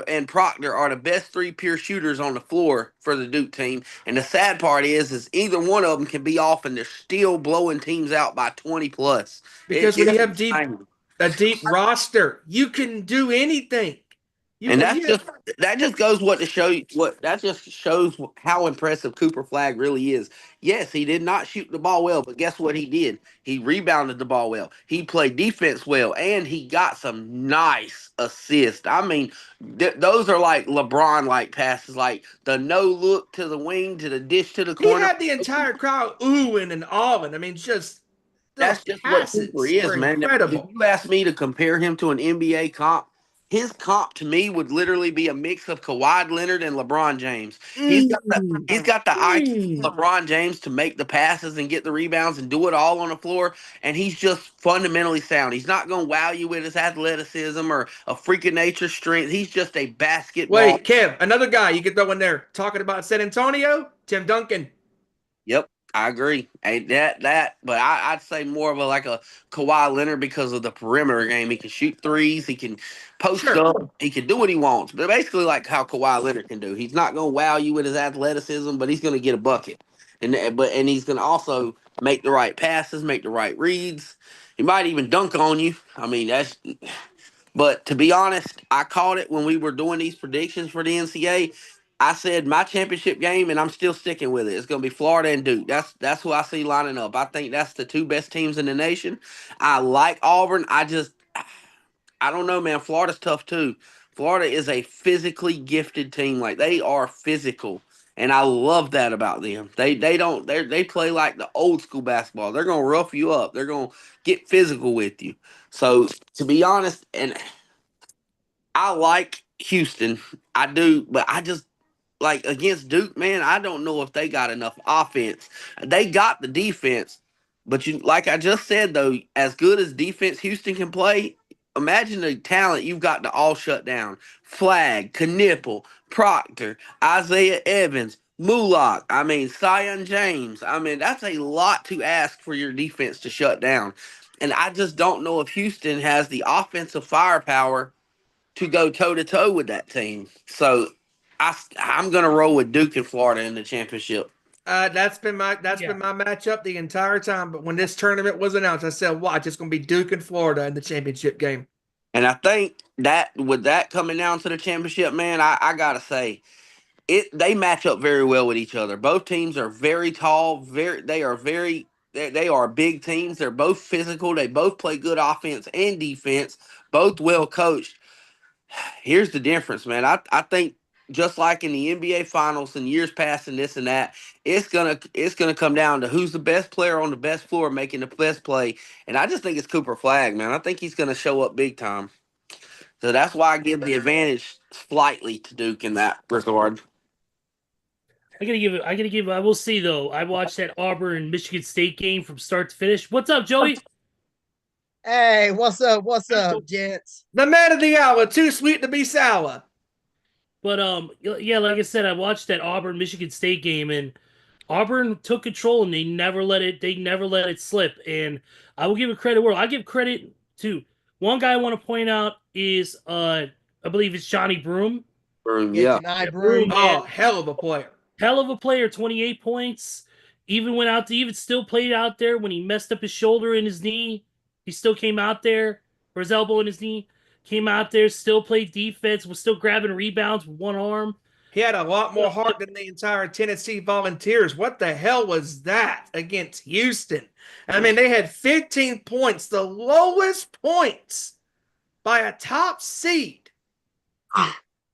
and Proctor are the best 3 pure shooters on the floor for the Duke team. And the sad part is either one of them can be off and they're still blowing teams out by 20 plus. Because when you have a deep roster, you can do anything. That just goes that just shows how impressive Cooper Flag really is. Yes, he did not shoot the ball well, but guess what he did? He rebounded the ball well. He played defense well, and he got some nice assists. I mean, those are like LeBron-like passes, like the no look to the wing, to the dish to the corner. He had the entire crowd oohing and awing. I mean, that's just what Cooper is, man. Incredible. If you ask me to compare him to an NBA comp, his comp to me would literally be a mix of Kawhi Leonard and LeBron James. He's got the IQ of LeBron James to make the passes and get the rebounds and do it all on the floor, and he's just fundamentally sound. He's not going to wow you with his athleticism or a freak of nature strength. He's just a basketball. Wait, Kev, another guy you could throw in there talking about San Antonio, Tim Duncan. Yep. I agree. Ain't that, but I'd say more of a Kawhi Leonard because of the perimeter game. He can shoot threes. He can post up. He can do what he wants. But basically like how Kawhi Leonard can do. He's not going to wow you with his athleticism, but he's going to get a bucket. And he's going to also make the right passes, make the right reads. He might even dunk on you. I mean, but to be honest, I called it when we were doing these predictions for the NCAA. I said my championship game, and I'm still sticking with it. It's going to be Florida and Duke. That's who I see lining up. I think that's the 2 best teams in the nation. I like Auburn. I don't know, man. Florida's tough too. Florida is a physically gifted team. Like they are physical, and I love that about them. They play like the old school basketball. They're going to rough you up. They're going to get physical with you. So to be honest, and I like Houston. I do, but I just. Like against Duke, man, I don't know if they got enough offense. They got the defense, but like I just said though, as good as defense Houston can play, imagine the talent you've got to all shut down. Flag, Knipple, Proctor, Isaiah Evans, Mullock. I mean, Sion James. I mean, that's a lot to ask for your defense to shut down. And I just don't know if Houston has the offensive firepower to go toe to toe with that team. So I'm going to roll with Duke and Florida in the championship. That's been my matchup the entire time. But when this tournament was announced, I said, "Watch, it's going to be Duke and Florida in the championship game." And I think that with that coming down to the championship, man, I gotta say they match up very well with each other. Both teams are very tall, they are big teams. They're both physical. They both play good offense and defense. Both well coached. Here's the difference, man. I think just like in the NBA finals and years past and this and that, it's gonna come down to who's the best player on the best floor making the best play. And I just think it's Cooper Flag, man. I think he's gonna show up big time. So that's why I give the advantage slightly to Duke in that regard. I will see though. I watched that Auburn Michigan State game from start to finish. What's up, Joey? Hey, what's up? What's up, gents? The man of the hour, too sweet to be sour. But yeah, like I said, I watched that Auburn Michigan State game, and Auburn took control, and they never let it slip. And I will give it credit where I give credit to one guy I want to point out is I believe it's Johnny Broom. Broom, yeah. Broom. Oh, hell of a player. Hell of a player, 28 points. Even still played out there when he messed up his shoulder and his knee. He still came out there, or his elbow and his knee. Came out there, still played defense, was still grabbing rebounds with one arm. He had a lot more heart than the entire Tennessee Volunteers. What the hell was that against Houston? I mean, they had 15 points, the lowest points by a top seed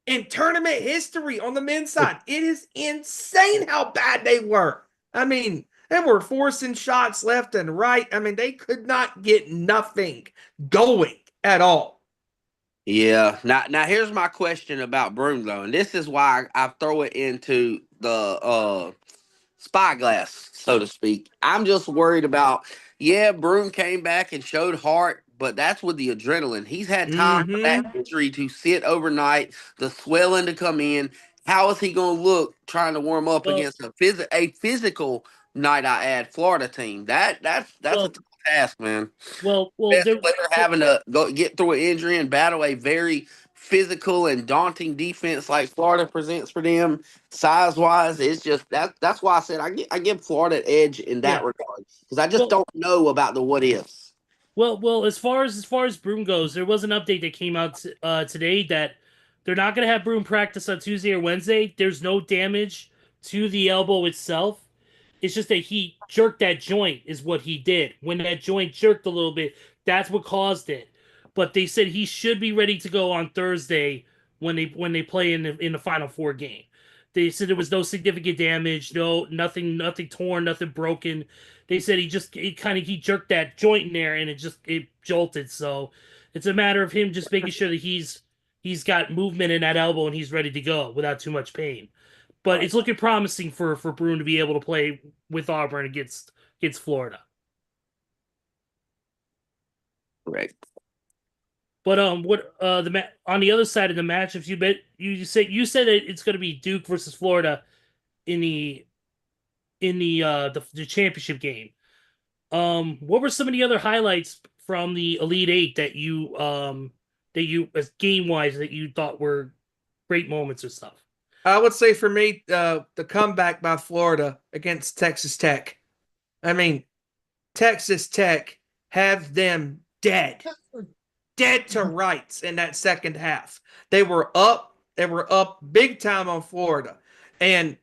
in tournament history on the men's side. It is insane how bad they were. I mean, they were forcing shots left and right. I mean, they could not get nothing going at all. Yeah. Now here's my question about Broom though, and this is why I throw it into the spyglass, so to speak. I'm just worried about, Broom came back and showed heart, but that's with the adrenaline. He's had time for that injury to sit overnight, the swelling to come in. How is he going to look trying to warm up against a physical, night I add, Florida team? That's a tough task, man. Best player having to go get through an injury and battle a very physical and daunting defense like Florida presents for them, size wise. It's just that's why I said I give Florida an edge in that regard, because I just don't know about the what ifs. Well, as far as Broom goes, there was an update that came out today that they're not going to have Broom practice on Tuesday or Wednesday. There's no damage to the elbow itself. It's just that he jerked that joint is what he did. When that joint jerked a little bit, that's what caused it. But they said he should be ready to go on Thursday when they play in the Final Four game. They said there was no significant damage, nothing torn, nothing broken. They said he jerked that joint in there and it jolted. So it's a matter of him just making sure that he's got movement in that elbow and he's ready to go without too much pain. But it's looking promising for Broom to be able to play with Auburn against Florida. Right. But on the other side of the match, if you said that it's going to be Duke versus Florida in the championship game. What were some of the other highlights from the Elite Eight that you as game wise that you thought were great moments or stuff? I would say for me, the comeback by Florida against Texas Tech. I mean, Texas Tech have them dead to rights in that second half. They were up big time on Florida. And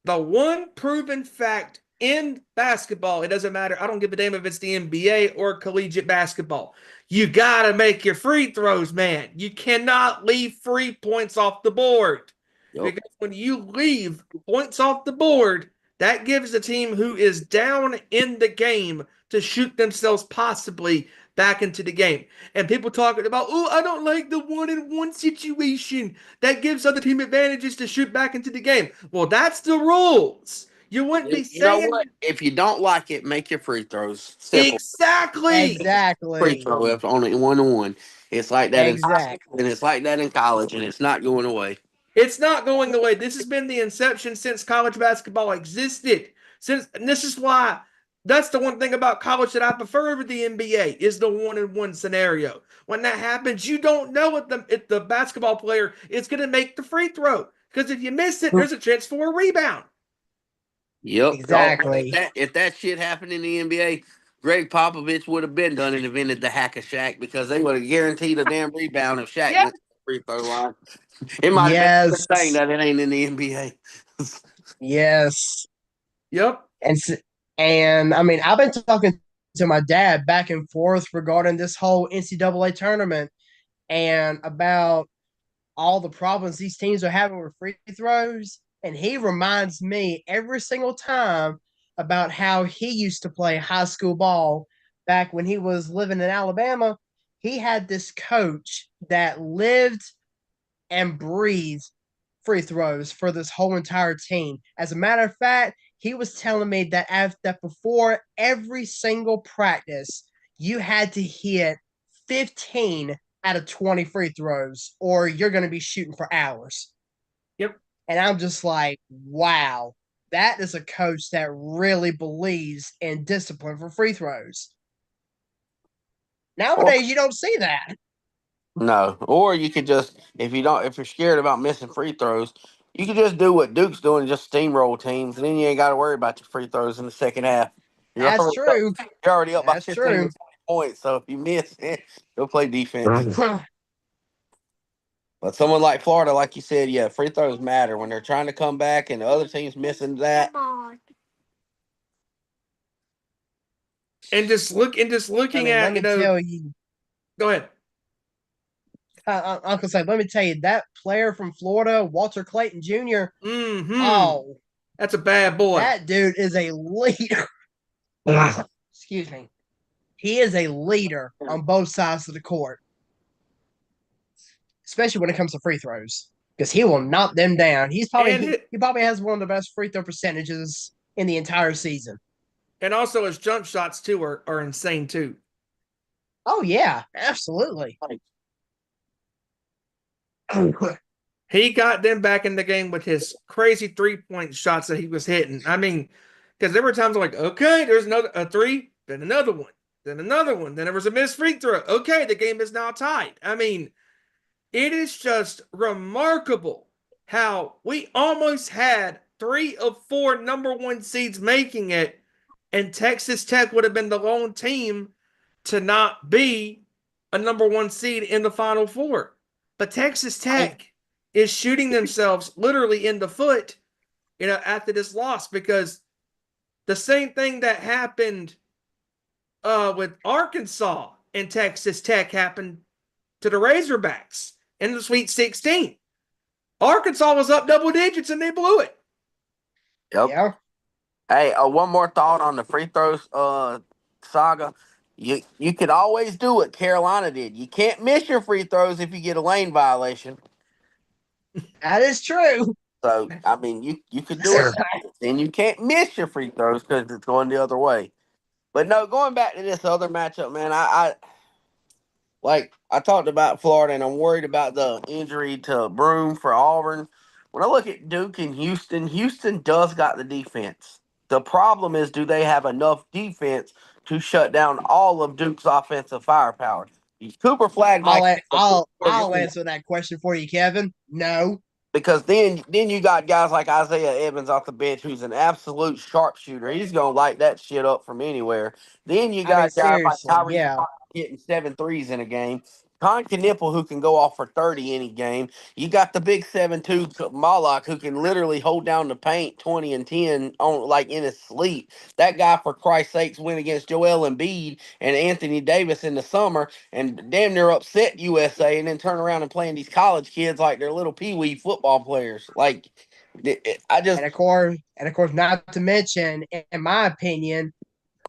the one proven fact in basketball, it doesn't matter. I don't give a damn if it's the NBA or collegiate basketball. You got to make your free throws, man. You cannot leave free points off the board. Yep. Because when you leave points off the board, that gives the team who is down in the game to shoot themselves possibly back into the game. And people talking about, I don't like the 1-and-1 situation. That gives other team advantages to shoot back into the game. Well, that's the rules. You wouldn't be saying. You know what? If you don't like it, make your free throws. Simple. Exactly. Free throw if only 1-on-1. It's like that in high school, and it's like that in college, and it's not going away. It's not going away. This has been the inception since college basketball existed. And this is why that's the one thing about college that I prefer over the NBA is the 1-and-1 scenario. When that happens, you don't know if the basketball player is going to make the free throw because if you miss it, there's a chance for a rebound. Yep. Exactly. If that shit happened in the NBA, Greg Popovich would have been done and invented the hack of Shaq because they would have guaranteed a damn rebound if Shaq Yeah. went to the free throw line. It might have been Yes. the thing that it ain't in the NBA. Yes. Yep. And I mean, I've been talking to my dad back and forth regarding this whole NCAA tournament and about all the problems these teams are having with free throws. And he reminds me every single time about how he used to play high school ball back when he was living in Alabama. He had this coach that lived and breathed free throws for this whole entire team. As a matter of fact, he was telling me that before every single practice, you had to hit 15 out of 20 free throws, or you're going to be shooting for hours. Yep. And I'm just like, wow, that is a coach that really believes in discipline for free throws. Nowadays, you don't see that. No. Or you could just if you're scared about missing free throws, you could just do what Duke's doing and just steamroll teams and then you ain't gotta worry about your free throws in the second half. That's true. You're already up by That's 15 or true. 20 points, so if you miss go play defense. But someone like Florida, like you said, yeah, free throws matter when they're trying to come back and the other team's missing that. And just I looking mean, let at, me tell you, go ahead. Uncle Say, let me tell you, that player from Florida, Walter Clayton Jr., Mm-hmm. oh, That's a bad boy. that dude is a leader. Excuse me. He is a leader on both sides of the court, especially when it comes to free throws, because he will knock them down. He probably has one of the best free throw percentages in the entire season. And also his jump shots too are insane too. Oh yeah, absolutely. He got them back in the game with his crazy 3-point shots that he was hitting. I mean, because there were times like, okay, there's a three, then another one, then another one, then there was a missed free throw. Okay, the game is now tied. I mean, it is just remarkable how we almost had 3 of 4 number 1 seeds making it, and Texas Tech would have been the lone team to not be a number 1 seed in the Final Four. But Texas Tech is shooting themselves literally in the foot, after this loss, because the same thing that happened with Arkansas and Texas Tech happened to the Razorbacks in the Sweet 16. Arkansas was up double digits and they blew it. Yep. Yeah. Hey, one more thought on the free throws saga. You could always do what Carolina did. You can't miss your free throws if you get a lane violation. That is true. So I mean, you could do it, and you can't miss your free throws because it's going the other way. But no, going back to this other matchup, man, I talked about Florida, and I'm worried about the injury to Broom for Auburn. When I look at Duke and Houston, Houston does got the defense. The problem is, do they have enough defense to shut down all of Duke's offensive firepower? Cooper Flag might I'll answer that question for you, Kevin. No. because then you got guys like Isaiah Evans off the bench, who's an absolute sharpshooter. He's gonna light that shit up from anywhere. Then you got guys like seriously, Tyrese yeah. hitting 7 threes in a game. Con Knipple, who can go off for 30 any game. You got the big 7'2" Malak, who can literally hold down the paint 20 and 10 on like in his sleep. That guy, for Christ's sakes, went against Joel Embiid and Anthony Davis in the summer and damn near upset USA, and then turn around and playing these college kids like they're little pee-wee football players. Like, I just And of course, not to mention, in my opinion,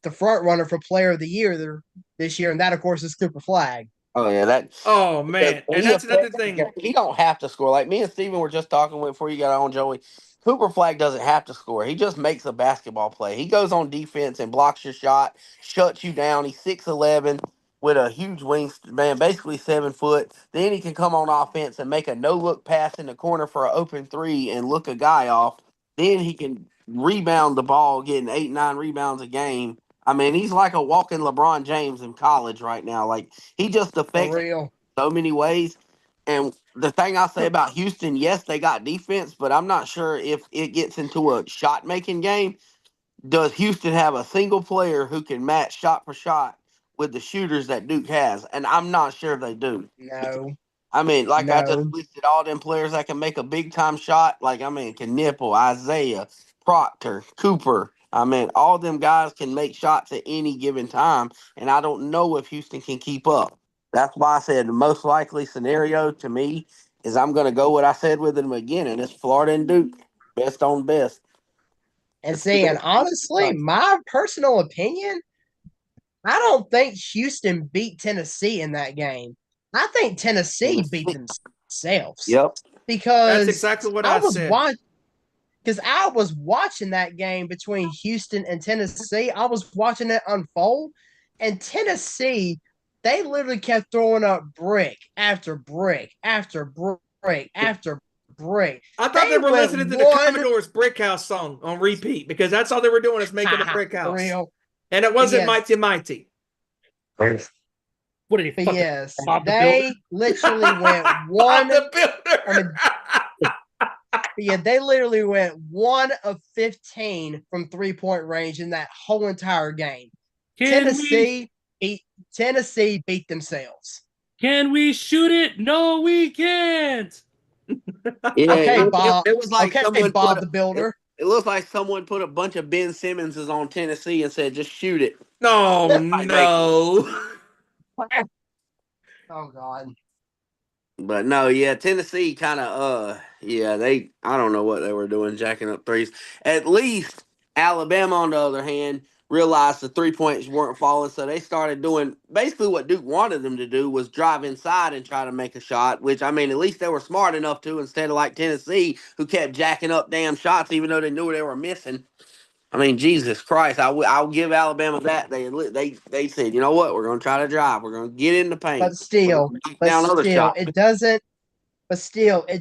the front runner for Player of the Year this year, and that of course is Cooper Flag. oh yeah, that. Oh man, and that's another thing. He don't have to score. Like me and Steven were just talking before you got on, Joey. Cooper Flag doesn't have to score. He just makes a basketball play. He goes on defense and blocks your shot, shuts you down. He's 6'11". with a huge wingspan, basically 7 foot. Then he can come on offense and make a no look pass in the corner for an open three and look a guy off. Then he can rebound the ball, getting 8, 9 rebounds a game. I mean, he's like a walking LeBron James in college right now. Like he just For affects real. so many ways. And the thing I say about Houston, yes, they got defense, but I'm not sure if it gets into a shot making game. Does Houston have a single player who can match shot for shot with the shooters that Duke has? And I'm not sure they do. No. I mean, like I just No. listed all them players that can make a big time shot. Like, I mean, can Nipple, Isaiah, Proctor, Cooper. I mean, all them guys can make shots at any given time. And I don't know if Houston can keep up. That's why I said the most likely scenario to me is I'm going to go what I said with them again, and it's Florida and Duke, best on best. And see, and honestly, my personal opinion, I don't think Houston beat Tennessee in that game. I think Tennessee beat themselves Yep. That's because exactly what I I was said. watching that game between Houston and Tennessee. I was watching it unfold, and Tennessee, they literally kept throwing up brick after brick after brick after brick. I thought they were went listening to the one Commodores Brick House song on repeat because that's all they were doing is making a brick for house. real. And it wasn't Yes. Mighty Mighty. What did he But fucking yes, Bob the they Builder? literally went Bob one. the Builder. I mean, yeah, they literally went 1 of 15 from 3-point range in that whole entire game. Tennessee beat themselves. Can we shoot it? No, we can't. Yeah, Okay, Bob. it was like Okay, someone Bob put the Builder. it looks like someone put a bunch of Ben Simmonses on Tennessee and said, just shoot it. No, Might make it. no. Oh God. But no, yeah, Tennessee kind of, yeah, I don't know what they were doing, jacking up threes. At least Alabama, on the other hand, realized the 3 points weren't falling, so they started doing basically what Duke wanted them to do was drive inside and try to make a shot, which, I mean, at least they were smart enough to, instead of like Tennessee, who kept jacking up damn shots even though they knew they were missing. I mean, Jesus Christ, I'll give Alabama that. They said, you know what, we're going to try to drive. We're going to get in the paint. But still, Down other shots. it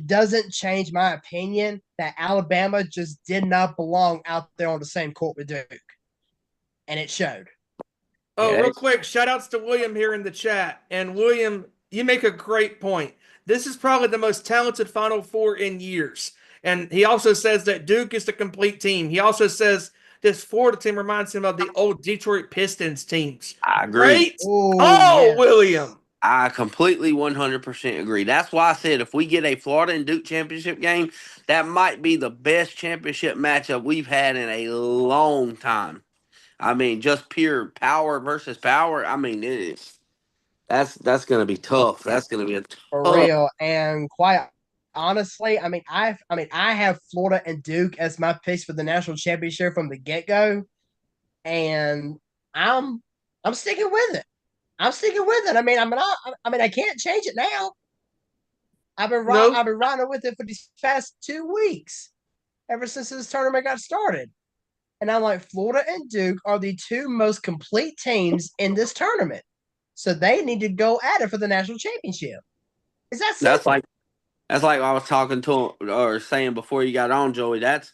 doesn't change my opinion that Alabama just did not belong out there on the same court with Duke. And it showed. Oh, Yeah, real quick, shout outs to William here in the chat. And William, you make a great point. This is probably the most talented Final Four in years. And he also says that Duke is the complete team. He also says this Florida team reminds him of the old Detroit Pistons teams. I agree. Great. Ooh, Oh, yes. William. I completely 100% agree. That's why I said if we get a Florida and Duke championship game, that might be the best championship matchup we've had in a long time. I mean, just pure power versus power. I mean, it is. That's going to be tough. That's going to be a For tough. real. And quite honestly, I have Florida and Duke as my picks for the national championship from the get-go. And I'm sticking with it. I'm sticking with it. I can't change it now. I've been riding with it for these past 2 weeks, ever since this tournament got started. And I'm like, Florida and Duke are the two most complete teams in this tournament. So they need to go at it for the national championship. Is that simple? That's like I was talking to or saying before you got on, Joey. That's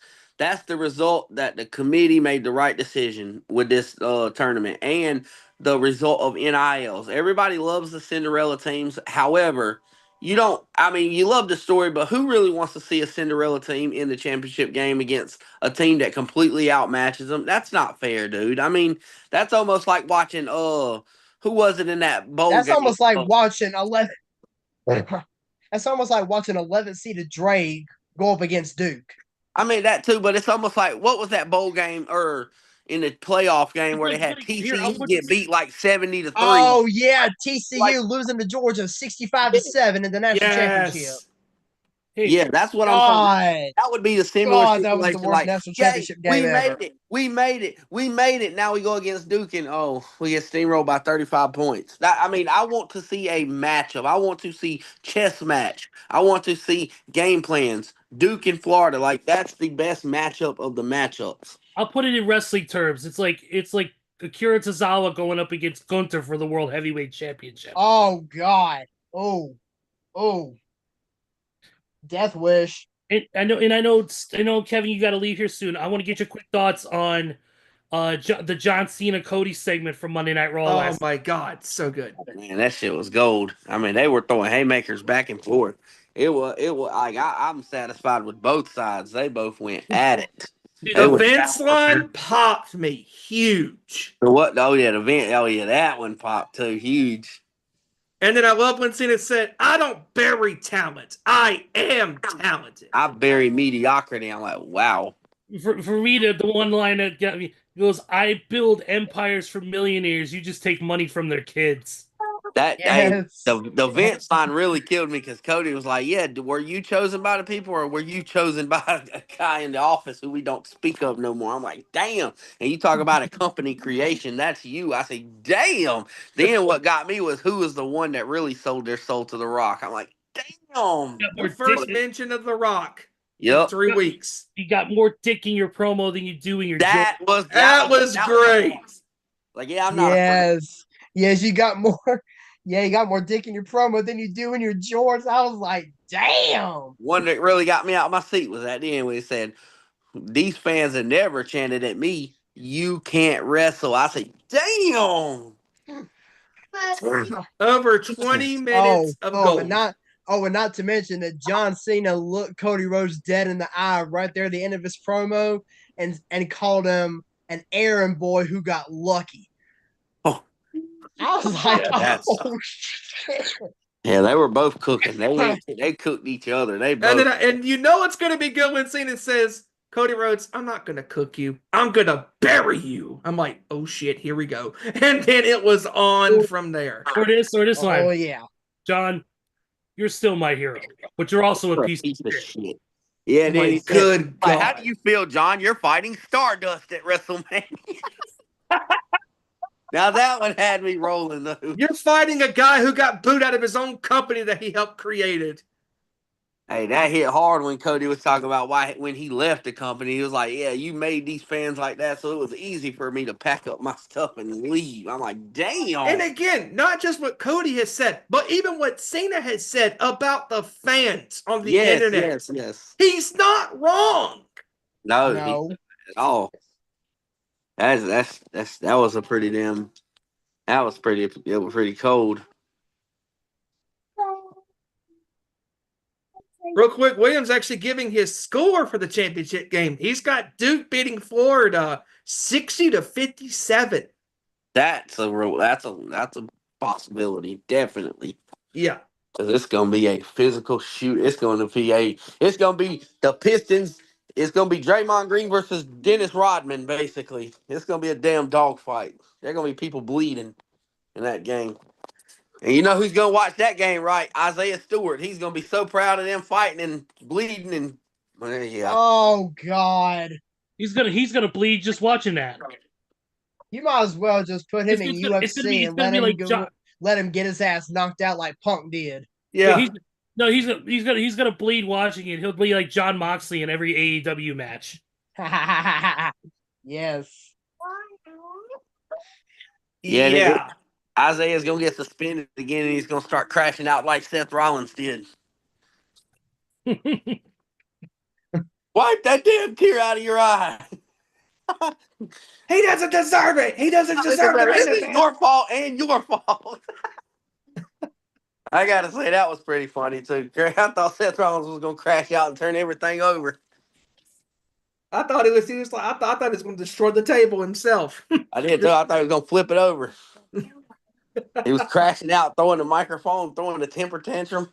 the result that the committee made the right decision with this tournament and the result of NILs. Everybody loves the Cinderella teams. However, you don't. I mean, you love the story, but who really wants to see a Cinderella team in the championship game against a team that completely outmatches them? That's not fair, dude. I mean, that's almost like watching. Who was it in that bowl That's game? almost like watching 11. That's almost like watching 11 seeded Drake go up against Duke. I mean that too, but it's almost like what was that bowl game or in the playoff game where they had TCU get beat like 70-3? Oh yeah, TCU losing to Georgia 65-7 in the national championship. Hey, Yeah, that's what I'm saying. That would be the similar situation. That was the worst national championship game ever. We made it. Now we go against Duke and we get steamrolled by 35 points. I mean, I want to see a matchup. I want to see chess match. I want to see game plans. Duke and Florida, like that's the best matchup of the matchups. I'll put it in wrestling terms. It's like Akira Tozawa going up against Gunther for the World Heavyweight Championship. Oh God. Oh. Death Wish. I know, Kevin, you got to leave here soon. I want to get your quick thoughts on the John Cena Cody segment from Monday Night Raw Oh last. my God, so good. Man, that shit was gold. I mean, they were throwing haymakers back and forth. It was like I'm satisfied with both sides. They both went at it. Dude, They The went Vince line popped me huge. what? Oh yeah, the vent. Oh yeah, that one popped too, huge. And then I love when Cena said, I don't bury talent. I am talented. I bury mediocrity. I'm like, wow. For me, the one line that got me goes, "I build empires for millionaires. You just take money from their kids." That Yes. the Vince line really killed me because Cody was like, "Yeah, were you chosen by the people or were you chosen by a guy in the office who we don't speak of no more?" I'm like, "Damn!" And you talk about a company creation, that's you. I say, "Damn!" Then what got me was who was the one that really sold their soul to The Rock. I'm like, "Damn!" The first mention of The Rock in Yep, 3 weeks. You got more dick in your promo than you do in your that joke. was That was great. Like, yeah, I'm not. Yes, you got more. Yeah, you got more dick in your promo than you do in your jorts. I was like, damn. One that really got me out of my seat was at the end when he said, "These fans have never chanted at me, you can't wrestle." I said, "Damn." Over 20 minutes of gold. And not to mention that John Cena looked Cody Rhodes dead in the eye right there at the end of his promo and called him an errand boy who got lucky. Oh. I was like, Yeah, oh shit. Yeah, they were both cooking. They cooked each other. They both. And you know it's going to be good when Cena says, Cody Rhodes, I'm not going to cook you. I'm going to bury you. I'm like, oh shit, here we go. And then it was on from there. Or this line. Oh yeah. John, you're still my hero, but you're also a piece of shit. Yeah, and then he said, good God. "How do you feel, John? You're fighting Stardust at WrestleMania." Now that one had me rolling though. You're fighting a guy who got booed out of his own company that he helped created. Hey, that hit hard when Cody was talking about why when he left the company. He was like, "Yeah, you made these fans like that, so it was easy for me to pack up my stuff and leave." I'm like, "Damn!" And again, not just what Cody has said, but even what Cena has said about the fans on the internet. Yes. He's not wrong. No. At all. That was a pretty damn. That was pretty. It was pretty cold. Real quick, Williams actually giving his score for the championship game. He's got Duke beating Florida 60-57. That's a possibility, definitely. Yeah. Because it's gonna be a physical shoot. It's gonna be the Pistons. It's gonna be Draymond Green versus Dennis Rodman, basically. It's gonna be a damn dogfight. There are gonna be people bleeding in that game. And you know who's gonna watch that game, right? Isaiah Stewart. He's gonna be so proud of them fighting and bleeding and yeah. Oh God. He's gonna bleed just watching that. You might as well just put him in UFC and let him get his ass knocked out like Punk did. Yeah. He's gonna bleed watching it. He'll bleed like John Moxley in every AEW match. Yes. Yeah. Isaiah's gonna get suspended again, and he's gonna start crashing out like Seth Rollins did. Wipe that damn tear out of your eye. He doesn't deserve it. He doesn't deserve it. This is your fault and your fault. I gotta say that was pretty funny too. I thought Seth Rollins was gonna crash out and turn everything over. I thought he was like I thought he was going to destroy the table himself. I did too. I thought he was gonna flip it over. He was crashing out, throwing the microphone, throwing the temper tantrum.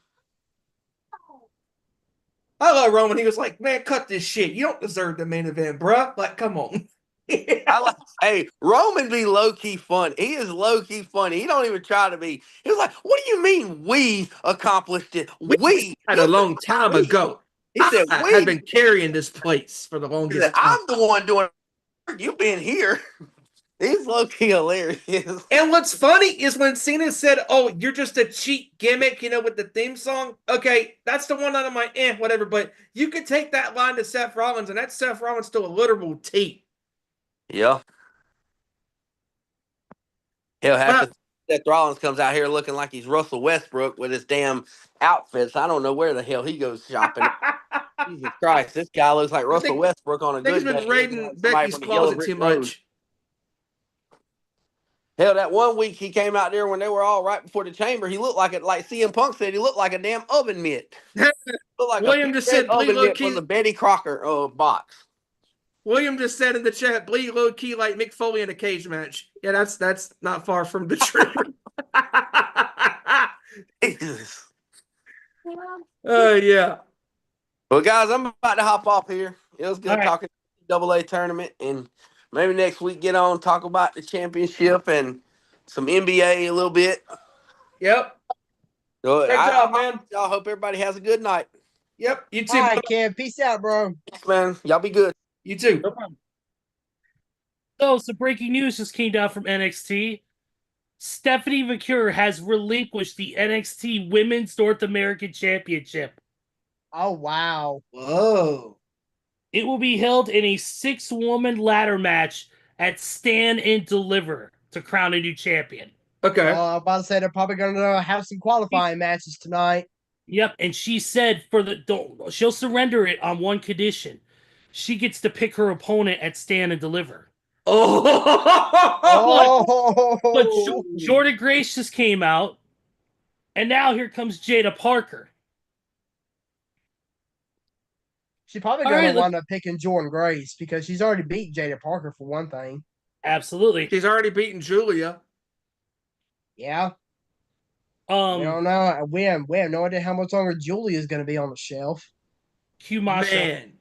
I love Roman. He was like, "Man, cut this shit. You don't deserve the main event, bruh. Like, come on." Hey, Roman be low-key funny. He is low-key funny. He don't even try to be. He was like, "What do you mean we accomplished it? We had a long time ago." He said, I "We have been carrying this place for the longest time. I'm the one doing it. You've been here." He's low-key hilarious. And what's funny is when Cena said, "Oh, you're just a cheap gimmick, with the theme song." Okay, that's the one out of my whatever. But you could take that line to Seth Rollins, and that's Seth Rollins still a literal T. Yeah. He'll have Well, to. Seth Rollins comes out here looking like he's Russell Westbrook with his damn outfits. I don't know where the hell he goes shopping. Jesus Christ, this guy looks like I Russell think Westbrook on a I think he's good been day, looking raiding like somebody Becky's from the Yellow closet Brick too Road. much. Hell, that one week he came out there when they were all right before the chamber. He looked like it, like CM Punk said. He looked like a damn oven mitt. Looked like a William just purebred said, "Bleed oven low mitt from key." the Betty Crocker box. William just said in the chat, "Bleed low key like Mick Foley in a cage match." Yeah, that's not far from the truth. Jesus. Yeah. Well, guys, I'm about to hop off here. It was All good right. talking AA tournament, and maybe next week get on talk about the championship and some NBA a little bit. Yep. So Great job, man. I hope everybody has a good night. Yep. You All too, right, bro. Kev. Peace out, bro. Thanks, man. Y'all be good. You too. No problem. So, some breaking news just came down from NXT. Stephanie McCure has relinquished the NXT Women's North American Championship. Oh, wow. Whoa. It will be held in a 6-woman ladder match at Stand and Deliver to crown a new champion. Okay. I'm about to say they're probably going to have some qualifying matches tonight. Yep, and she said she'll surrender it on one condition. She gets to pick her opponent at Stand and Deliver. Oh. But Jordan Grace just came out, and now here comes Jada Parker. She's probably All going right, to wind up picking Jordan Grace because she's already beat Jada Parker for one thing. Absolutely. She's already beaten Julia. Yeah. We don't know. We have no idea how much longer Julia is going to be on the shelf. Q Masha. Man.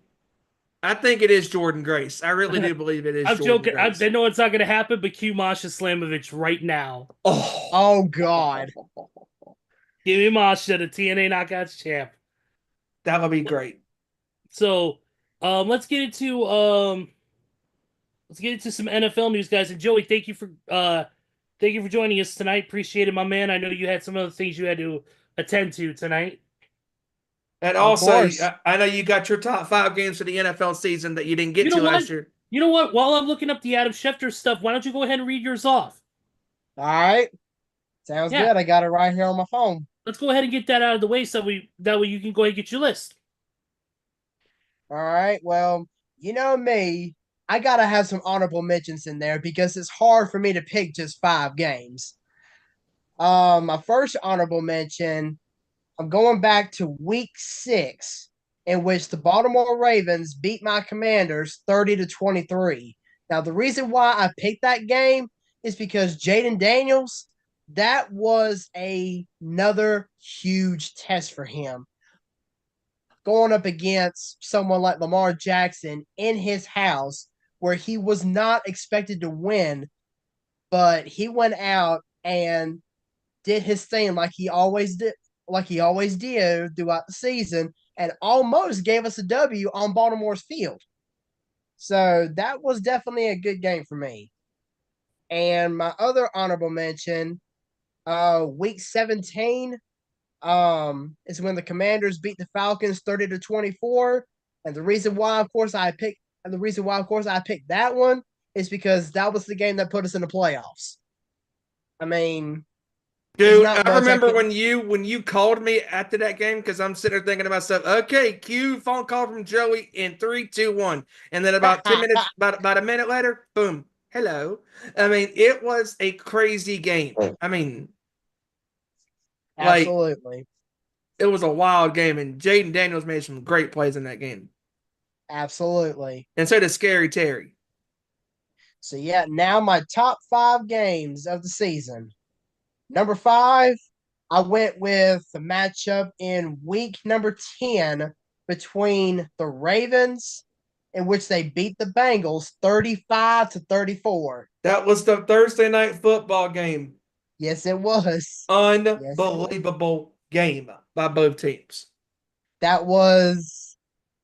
I think it is Jordan Grace. I really do believe it is I'm Jordan joking. Grace. I know it's not going to happen, but Q Masha Slamovich right now. Oh, God. Give me Masha, the TNA Knockouts champ. That would be great. So, let's get into some NFL news, guys. And Joey, thank you for joining us tonight. Appreciate it, my man. I know you had some other things you had to attend to tonight. And also, I know you got your top 5 games for the NFL season that you didn't get to last year. You know what? While I'm looking up the Adam Schefter stuff, why don't you go ahead and read yours off? All right. Sounds good. I got it right here on my phone. Let's go ahead and get that out of the way that way you can go ahead and get your list. All right. Well, you know me. I got to have some honorable mentions in there because it's hard for me to pick just 5 games. My first honorable mention, I'm going back to week 6, in which the Baltimore Ravens beat my Commanders 30-23. Now, the reason why I picked that game is because Jaden Daniels, that was another huge test for him. Going up against someone like Lamar Jackson in his house, where he was not expected to win, but he went out and did his thing like he always did throughout the season, and almost gave us a W on Baltimore's field. So that was definitely a good game for me. And my other honorable mention, week 17, is when the Commanders beat the Falcons 30-24. And the reason why, of course, I picked that one is because that was the game that put us in the playoffs. I mean, dude, I remember when you called me after that game, because I'm sitting there thinking to myself, okay, cue phone call from Joey in 3, 2, 1. And then about 10 minutes, about a minute later, boom, hello. I mean, it was a crazy game. I mean, absolutely. It was a wild game, and Jaden Daniels made some great plays in that game. Absolutely. And so did Scary Terry. So, yeah, now my top 5 games of the season. Number 5, I went with the matchup in week number 10 between the Ravens, in which they beat the Bengals 35-34. That was the Thursday night football game. Yes, it was. Unbelievable game by both teams. That was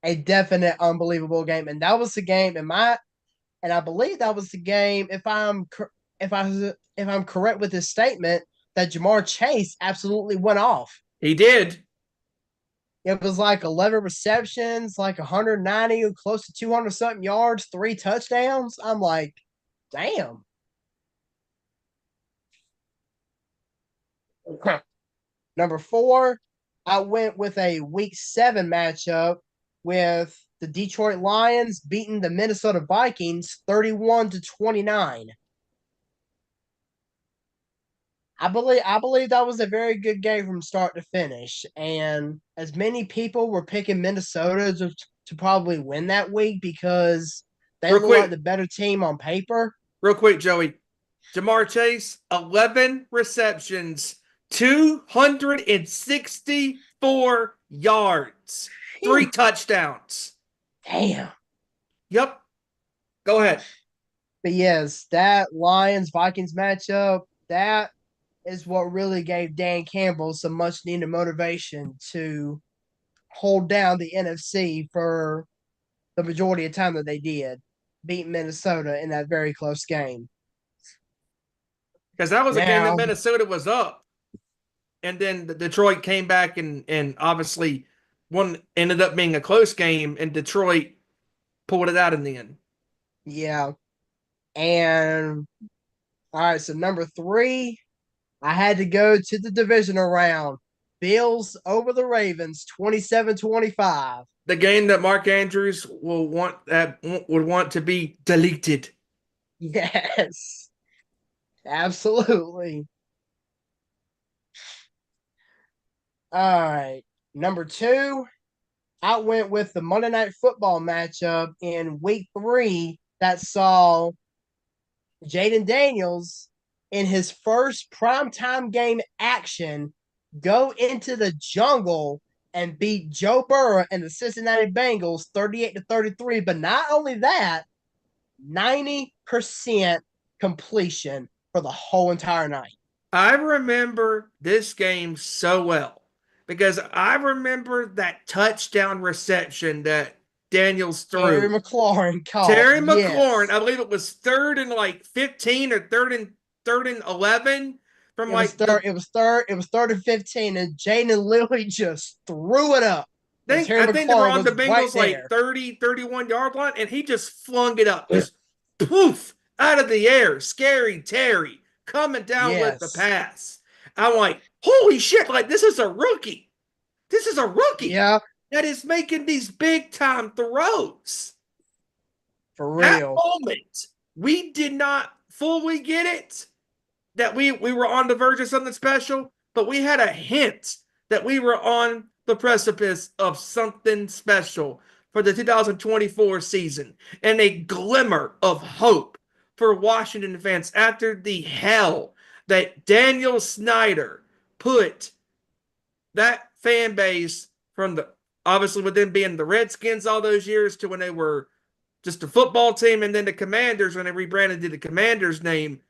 a definite unbelievable game, and that was the game and I believe that was the game, if I'm correct with this statement, that Jamar Chase absolutely went off. He did. It was like 11 receptions, like 190, close to 200 something yards, 3 touchdowns. I'm like, damn. Number 4, I went with a Week 7 matchup with the Detroit Lions beating the Minnesota Vikings 31-29. I believe that was a very good game from start to finish. And as many people were picking Minnesota to probably win that week because they Real look like quick, the better team on paper. Joey. Jamar Chase, 11 receptions, 264 yards, 3 Phew, touchdowns. damn. Yep. Go ahead. But yes, that Lions Vikings matchup, that is what really gave Dan Campbell some much needed motivation to hold down the NFC for the majority of time that they did, beat Minnesota in that very close game. Because that was a game that Now, Minnesota was up. And then Detroit came back and obviously one ended up being a close game, and Detroit pulled it out in the end. yeah. And all right, so number 3, I had to go to the divisional round. Bills over the Ravens 27-25. The game that Mark Andrews would want to be deleted. Yes, absolutely. All right. Number 2, I went with the Monday Night Football matchup in week 3 that saw Jaden Daniels in his first primetime game action go into the jungle and beat Joe Burrow and the Cincinnati Bengals 38-33. But not only that, 90% completion for the whole entire night. I remember this game so well because I remember that touchdown reception that Daniels Terry threw. McLaurin caught. Terry McLaurin, Yes. I believe it was third and like 15 or third and 11 from It was like third. the It was third. It was third and 15, and Jaden literally just threw it up. And Terry I think they were McLaurin on the was right Bengals like there. 30, 31 yard line, and he just flung it up, just poof, out of the air. Scary Terry coming down with the Yes. pass. I'm like, holy shit, like this is a rookie. This is a rookie Yeah, that is making these big time throws. for That real. moment, we did not fully get it that we were on the verge of something special, but we had a hint that we were on the precipice of something special for the 2024 season and a glimmer of hope for Washington fans after the hell that Daniel Snyder put that fan base from the obviously with them being the Redskins all those years to when they were just a football team and then the Commanders when they rebranded to the Commanders name.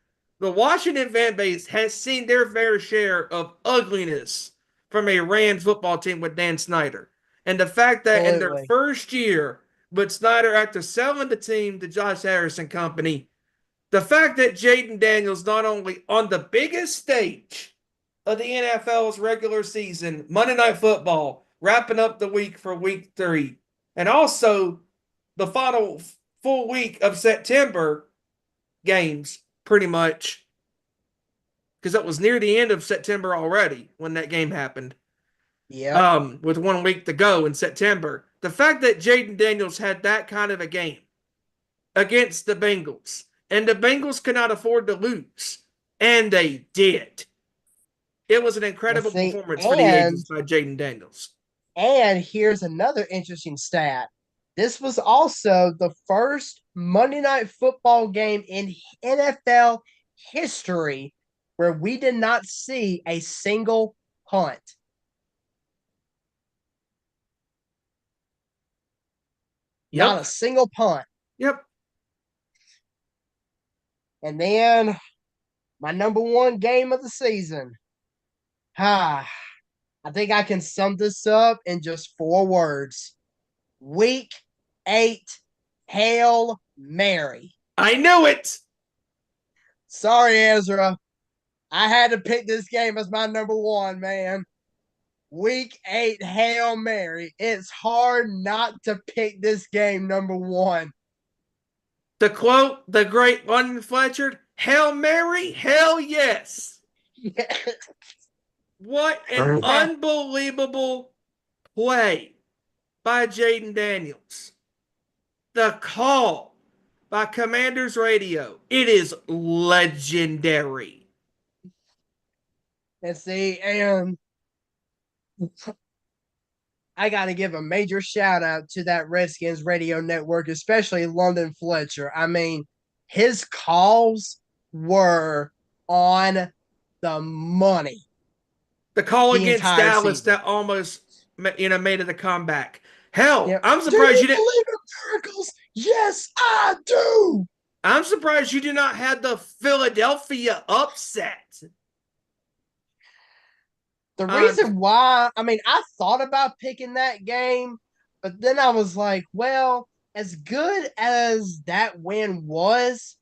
The Washington fan base has seen their fair share of ugliness from a Rand football team with Dan Snyder. And the fact that in their Absolutely. first year with Snyder after selling the team to Josh Harrison Company, the fact that Jaden Daniels not only on the biggest stage of the NFL's regular season, Monday Night Football, wrapping up the week for week 3, and also the final full week of September games, pretty much, because that was near the end of September already when that game happened. Yep. With 1 week to go in September. The fact that Jaden Daniels had that kind of a game against the Bengals, and the Bengals could not afford to lose, and they did. It was an And incredible see, performance for the and ages by Jaden Daniels. and here's another interesting stat. This was also the first Monday Night Football game in NFL history where we did not see a single punt. Not Yep. a single punt. Yep. And then my number 1 game of the season. I think I can sum this up in just 4 words. Week 8, Hail Mary. I knew it. Sorry, Ezra. I had to pick this game as my number 1, man. Week 8, Hail Mary. It's hard not to pick this game number 1. To quote the great London Fletcher, Hail Mary, hell yes. Yes. What an unbelievable play by Jaden Daniels. The call by Commander's Radio. It is legendary. And see, and I got to give a major shout out to that Redskins radio network, especially London Fletcher. I mean, his calls were on the money. The call The against entire Dallas season. that almost made it a comeback. Hell, Yep. I'm Do surprised you you didn't. believe in miracles? Yes, I do. I'm surprised you did not have the Philadelphia upset. The reason why, I mean, I thought about picking that game, but then I was like, well, as good as that win was,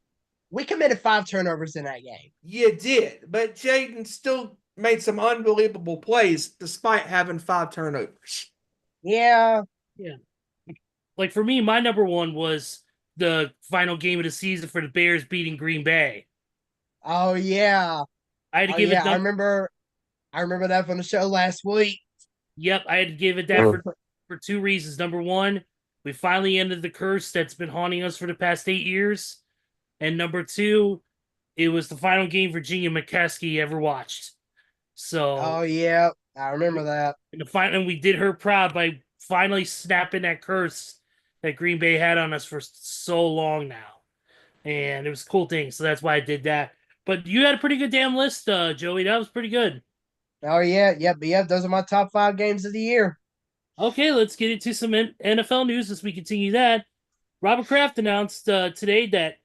we committed 5 turnovers in that game. You did, but Jaden still made some unbelievable plays despite having 5 turnovers. Yeah. Yeah. Like for me, my number one was the final game of the season for the Bears beating Green Bay. Oh yeah. I had to Oh give yeah. it. I remember that from the show last week. Yep, I had to give it that for 2 reasons. Number one, we finally ended the curse that's been haunting us for the past 8 years, and number two, it was the final game Virginia McCaskey ever watched. So, Oh yeah, I remember that. and we did her proud by finally snapping that curse that Green Bay had on us for so long now, and it was a cool thing. So that's why I did that. But you had a pretty good damn list, Joey. That was pretty good. Oh yeah, yep. Those are my top 5 games of the year. Okay, let's get into some NFL news as we continue that. Robert Kraft announced today that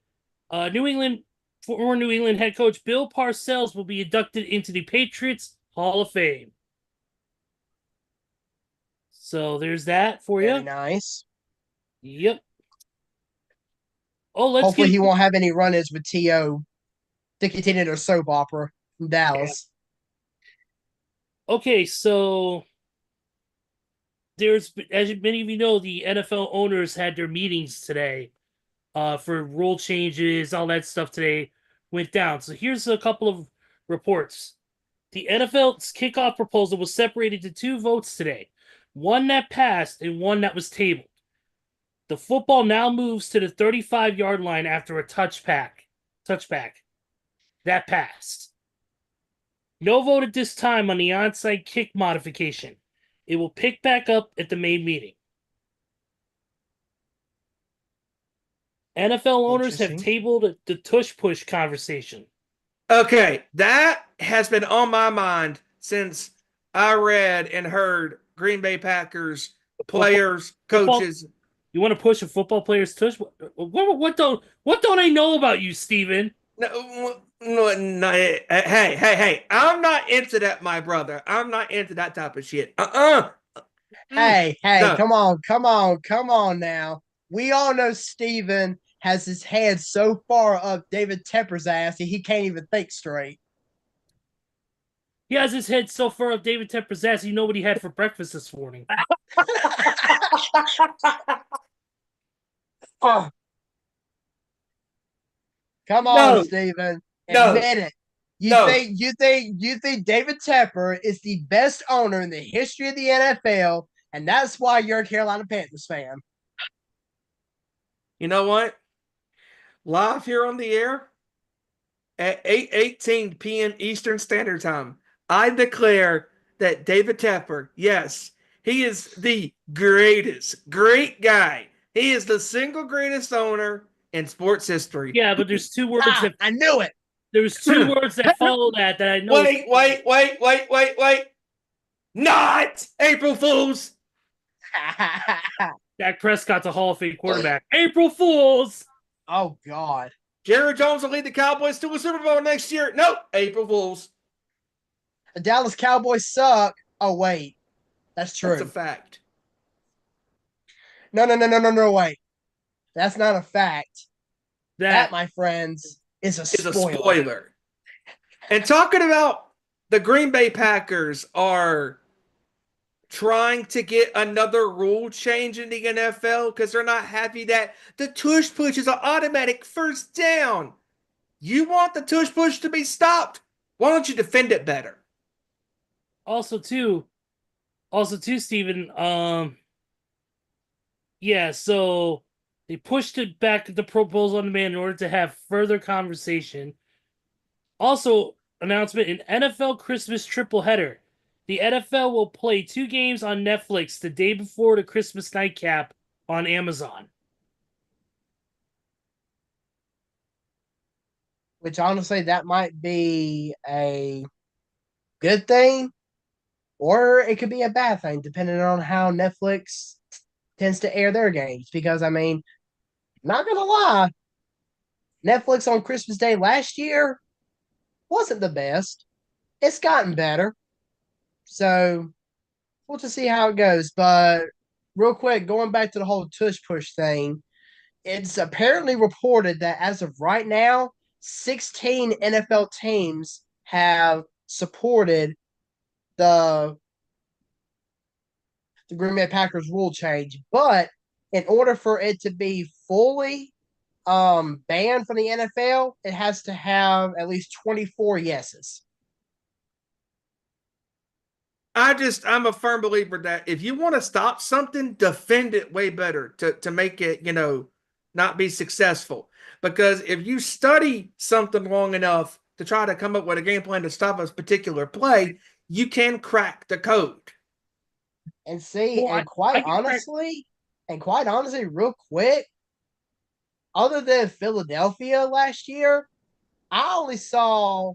former New England head coach Bill Parcells will be inducted into the Patriots Hall of Fame. So there's that for Very you. nice. Yep. Oh, Hopefully he won't have any run-ins with T.O. dictating a soap opera from Dallas. Okay, so there's, as many of you know, the NFL owners had their meetings today for rule changes, all that stuff today went down. So here's a couple of reports. The NFL's kickoff proposal was separated to 2 votes today, one that passed and one that was tabled. The football now moves to the 35-yard line after a touchback. That passed. No vote at this time on the onside kick modification. It will pick back up at the main meeting. NFL owners have tabled the tush push conversation. Okay, that has been on my mind since I read and heard Green Bay Packers players, coaches. You want to push a football player's tush? What don't I know about you, Steven? No, hey, I'm not into that, my brother. I'm not into that type of shit. Hey, No. come on now. We all know Steven has his head so far up David Tepper's ass that he can't even think straight. He has his head so far up David Tepper's ass, you know what he had for breakfast this morning. Oh. Come on, Steven. Admit it. You think David Tepper is the best owner in the history of the NFL, and that's why you're a Carolina Panthers fan. You know what? Live here on the air at 8:18 p.m. Eastern Standard Time, I declare that David Tepper, yes, he is the great guy. He is the single greatest owner in sports history. Yeah, but there's 2 words that I knew it. There's 2 words that follow that I know. Wait. Not April Fools. Dak Prescott's a Hall of Fame quarterback. April Fools. Oh God. Jerry Jones will lead the Cowboys to a Super Bowl next year. Nope, April Fools. The Dallas Cowboys suck. Oh wait, that's true. That's a fact. No, wait. That's not a fact. That, my friends, is a spoiler. And talking about the Green Bay Packers are trying to get another rule change in the NFL because they're not happy that the tush push is an automatic first down. You want the tush push to be stopped? Why don't you defend it better? Also too, Steven, yeah, so they pushed it back the proposal on demand in order to have further conversation. Also, announcement in NFL Christmas triple header. The NFL will play 2 games on Netflix the day before the Christmas nightcap on Amazon. Which honestly, that might be a good thing, or it could be a bad thing, depending on how Netflix tends to air their games. Because I mean, not gonna lie, Netflix on Christmas Day last year wasn't the best. It's gotten better, so we'll just see how it goes. But real quick, going back to the whole tush push thing, it's apparently reported that as of right now, 16 NFL teams have supported the the Green Bay Packers rule change. But in order for it to be fully banned from the NFL, it has to have at least 24 yeses. I'm a firm believer that if you want to stop something, defend it way better to make it, not be successful. Because if you study something long enough to try to come up with a game plan to stop a particular play, you can crack the code. And see, Well, and quite can crack- honestly, real quick, other than Philadelphia last year, I only saw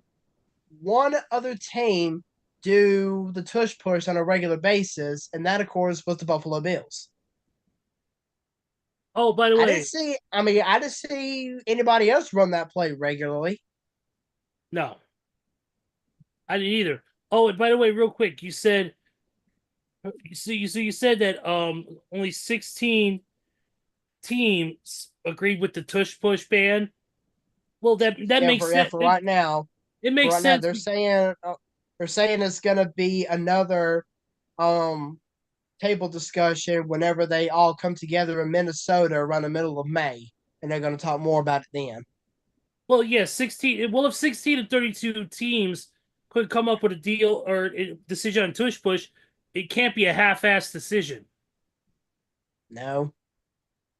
one other team do the tush push on a regular basis, and that, of course, was the Buffalo Bills. Oh, by the way, I didn't see anybody else run that play regularly. no, I didn't either. Oh, and by the way, real quick, you said you said that only 16 teams agreed with the tush push ban. Well, that Yeah, makes sense. for right now, It makes sense. they're saying it's gonna be another um table discussion whenever they all come together in Minnesota around the middle of May, and they're gonna talk more about it then. Well, yeah, 16. Well, if 16 to 32 teams could come up with a deal or a decision on tush push, it can't be a half-ass decision. No.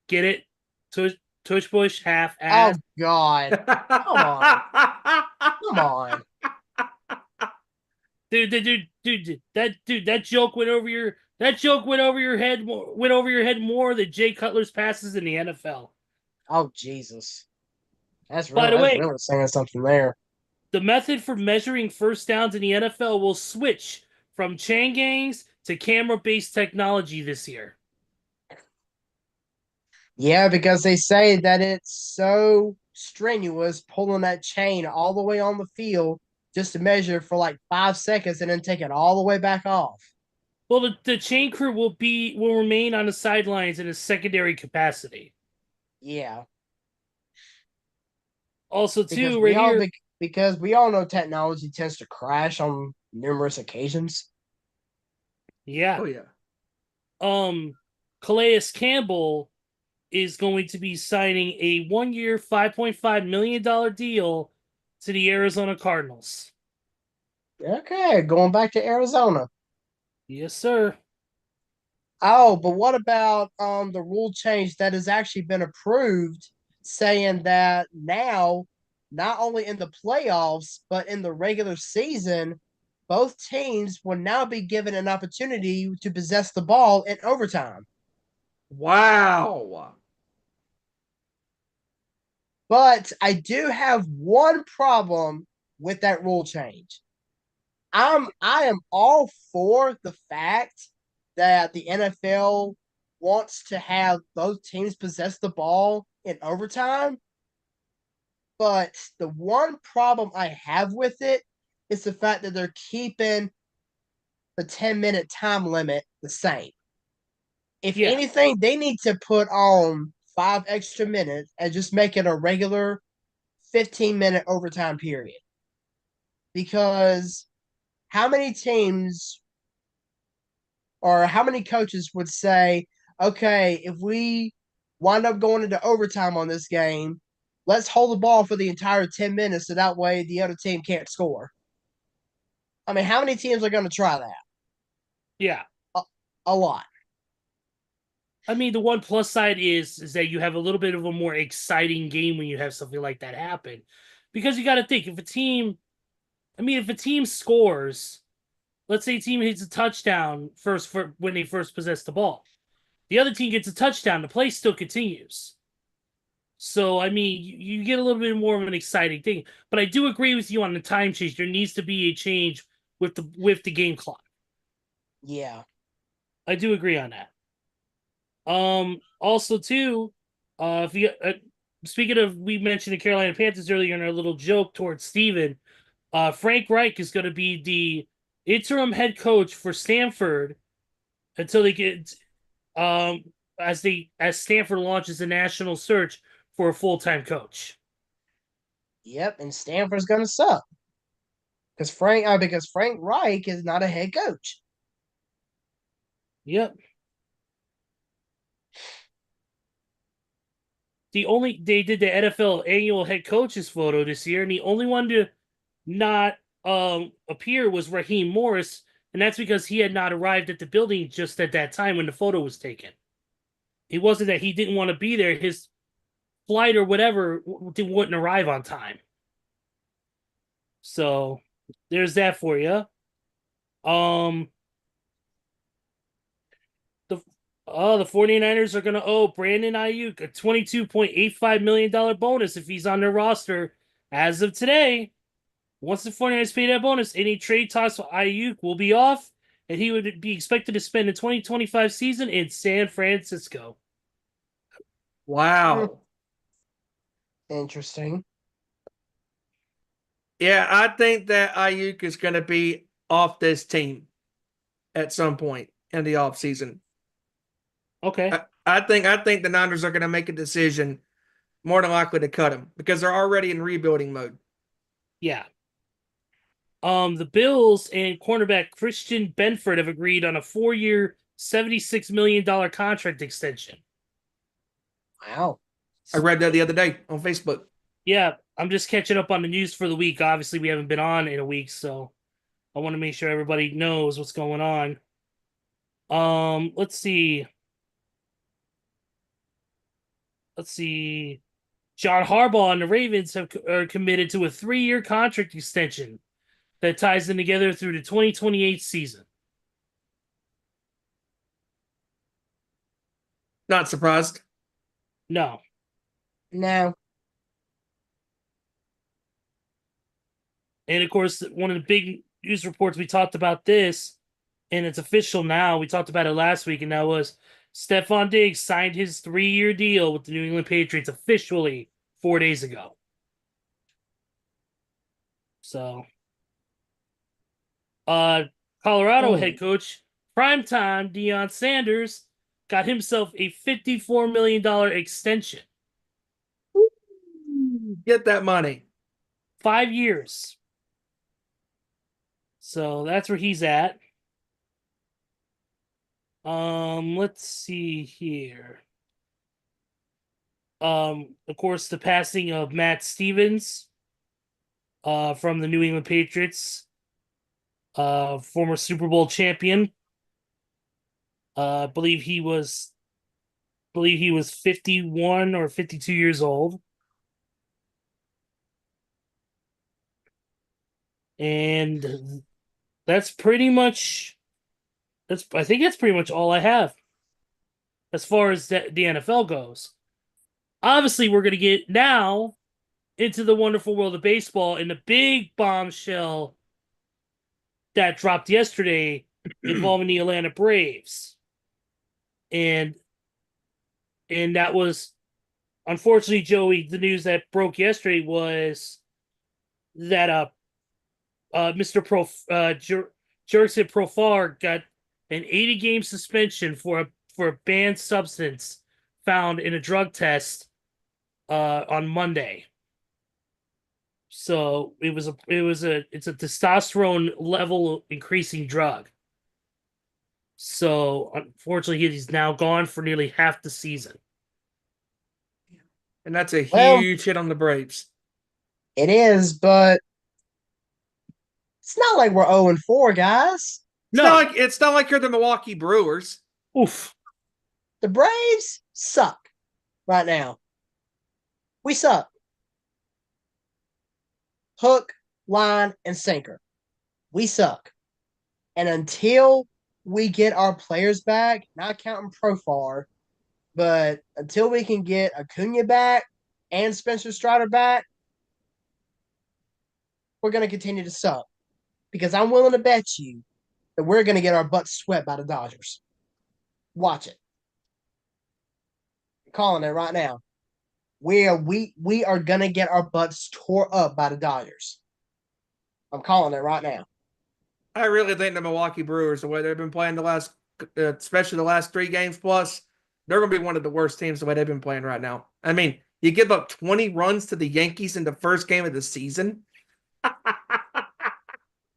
Get it? Tush tush push Oh half-ass. God. Come on. Come on. That joke went over your head. Went over your head more than Jay Cutler's passes in the NFL. Oh Jesus. By the That's way, really saying something there. the method for measuring first downs in the NFL will switch from chain gangs to camera-based technology this year. Yeah, because they say that it's so strenuous pulling that chain all the way on the field just to measure for like 5 seconds and then take it all the way back off. Well, the chain crew will remain on the sidelines in a secondary capacity. Yeah. Also, Because too, right here, we all know technology tends to crash on numerous occasions. yeah. Oh yeah. Calais Campbell is going to be signing a 1-year, $5.5 million deal to the Arizona Cardinals. Okay, going back to Arizona. Yes, sir. Oh, but what about the rule change that has actually been approved, saying that now, not only in the playoffs but in the regular season, both teams will now be given an opportunity to possess the ball in overtime. Wow. But I do have one problem with that rule change. I am all for the fact that the NFL wants to have both teams possess the ball in overtime. But the one problem I have with it is the fact that they're keeping the 10-minute time limit the same. If Yeah. anything, they need to put on 5 extra minutes and just make it a regular 15-minute overtime period. Because how many teams or how many coaches would say, okay, if we wind up going into overtime on this game, let's hold the ball for the entire 10 minutes so that way the other team can't score? I mean, how many teams are going to try that? Yeah. A lot. I mean, the one plus side is that you have a little bit of a more exciting game when you have something like that happen. Because you got to think, if a team scores, let's say a team hits a touchdown first for when they first possess the ball. The other team gets a touchdown, the play still continues. So, I mean, you get a little bit more of an exciting thing. But I do agree with you on the time change. There needs to be a change with the game clock. Yeah. I do agree on that. Also, too, if you speaking of, we mentioned the Carolina Panthers earlier in our little joke towards Steven. Frank Reich is going to be the interim head coach for Stanford until they get as Stanford launches a national search for a full-time coach. Yep, and Stanford's going to suck because Frank Reich is not a head coach. Yep. They did the NFL annual head coaches photo this year, and the only one to not appear was Raheem Morris, and that's because he had not arrived at the building just at that time when the photo was taken. It wasn't that he didn't want to be there; his flight or whatever wouldn't arrive on time. So there's that for you. The 49ers are going to owe Brandon Ayuk a $22.85 million bonus if he's on their roster as of today. Once the 49ers pay that bonus, any trade talks for Ayuk will be off, and he would be expected to spend the 2025 season in San Francisco. Wow. Interesting. Yeah, I think that Ayuk is going to be off this team at some point in the offseason. Okay. I think the Niners are going to make a decision more than likely to cut him because they're already in rebuilding mode. Yeah. The Bills and cornerback Christian Benford have agreed on a 4-year, $76 million contract extension. Wow. I read that the other day on Facebook. Yeah, I'm just catching up on the news for the week. Obviously, we haven't been on in a week, so I want to make sure everybody knows what's going on. Let's see. John Harbaugh and the Ravens are committed to a 3-year contract extension that ties them together through the 2028 season. Not surprised. No. No. And of course, one of the big news reports, we talked about this, and it's official now. We talked about it last week, and that was Stephon Diggs signed his 3-year deal with the New England Patriots officially 4 days ago. So, Colorado head coach, primetime Deion Sanders, got himself a $54 million extension. Get that money. 5 years. So that's where he's at. Let's see here. Of course, the passing of Matt Stevens, from the New England Patriots, former Super Bowl champion. I believe he was 51 or 52 years old. And that's pretty much I think that's pretty much all I have as far as the NFL goes. Obviously, we're going to get now into the wonderful world of baseball, and the big bombshell that dropped yesterday involving the Atlanta Braves. And that was, unfortunately, Joey, the news that broke yesterday was that Mr. Jurickson Profar got an 80-game suspension for a banned substance found in a drug test on Monday. So it's a testosterone level increasing drug. So unfortunately, he's now gone for nearly half the season. And that's a huge hit on the Braves. It is, but It's not like we're 0-4, guys. No. It's not like you're the Milwaukee Brewers. Oof. The Braves suck right now. We suck. Hook, line, and sinker. We suck. And until we get our players back, not counting Profar, but until we can get Acuna back and Spencer Strider back, we're going to continue to suck. Because I'm willing to bet you that we're going to get our butts swept by the Dodgers. Watch it. I'm calling it right now. We are going to get our butts tore up by the Dodgers. I'm calling it right now. I really think the Milwaukee Brewers, the way they've been playing especially the last 3 games plus, they're going to be one of the worst teams the way they've been playing right now. I mean, you give up 20 runs to the Yankees in the first game of the season.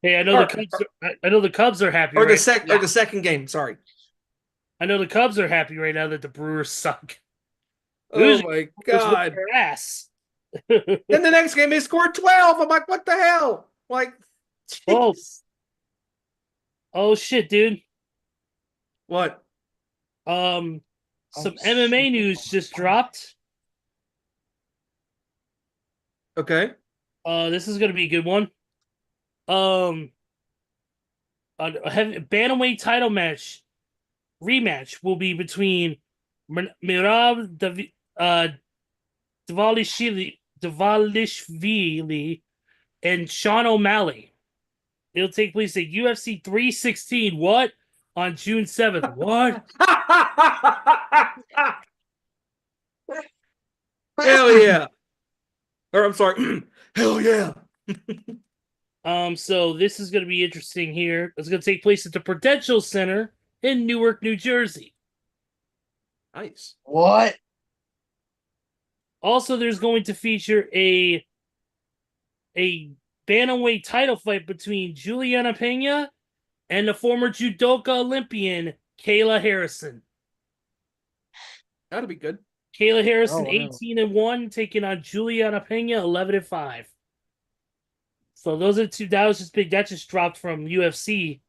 Hey, I know the Cubs are happy. Or the second game, sorry. I know the Cubs are happy right now that the Brewers suck. Oh my God. Their ass. Then the next game, they scored 12. I'm like, what the hell? Like, Oh. geez. Oh shit, dude. What? Some MMA news just dropped. Okay. This is gonna be a good one. A bantamweight title rematch will be between Mirab Dvalishvili and Sean O'Malley. It'll take place at UFC 316. What? On June 7th. What? Hell yeah. Or I'm sorry. Hell yeah. So this is going to be interesting here. It's going to take place at the Prudential Center in Newark, New Jersey. Nice. What? Also, there's going to feature a bantamweight title fight between Juliana Pena and the former judoka Olympian Kayla Harrison. That'll be good. Kayla Harrison, Oh, wow. 18-1, taking on Juliana Pena, 11-5. So those are two. That was just big. That just dropped from UFC.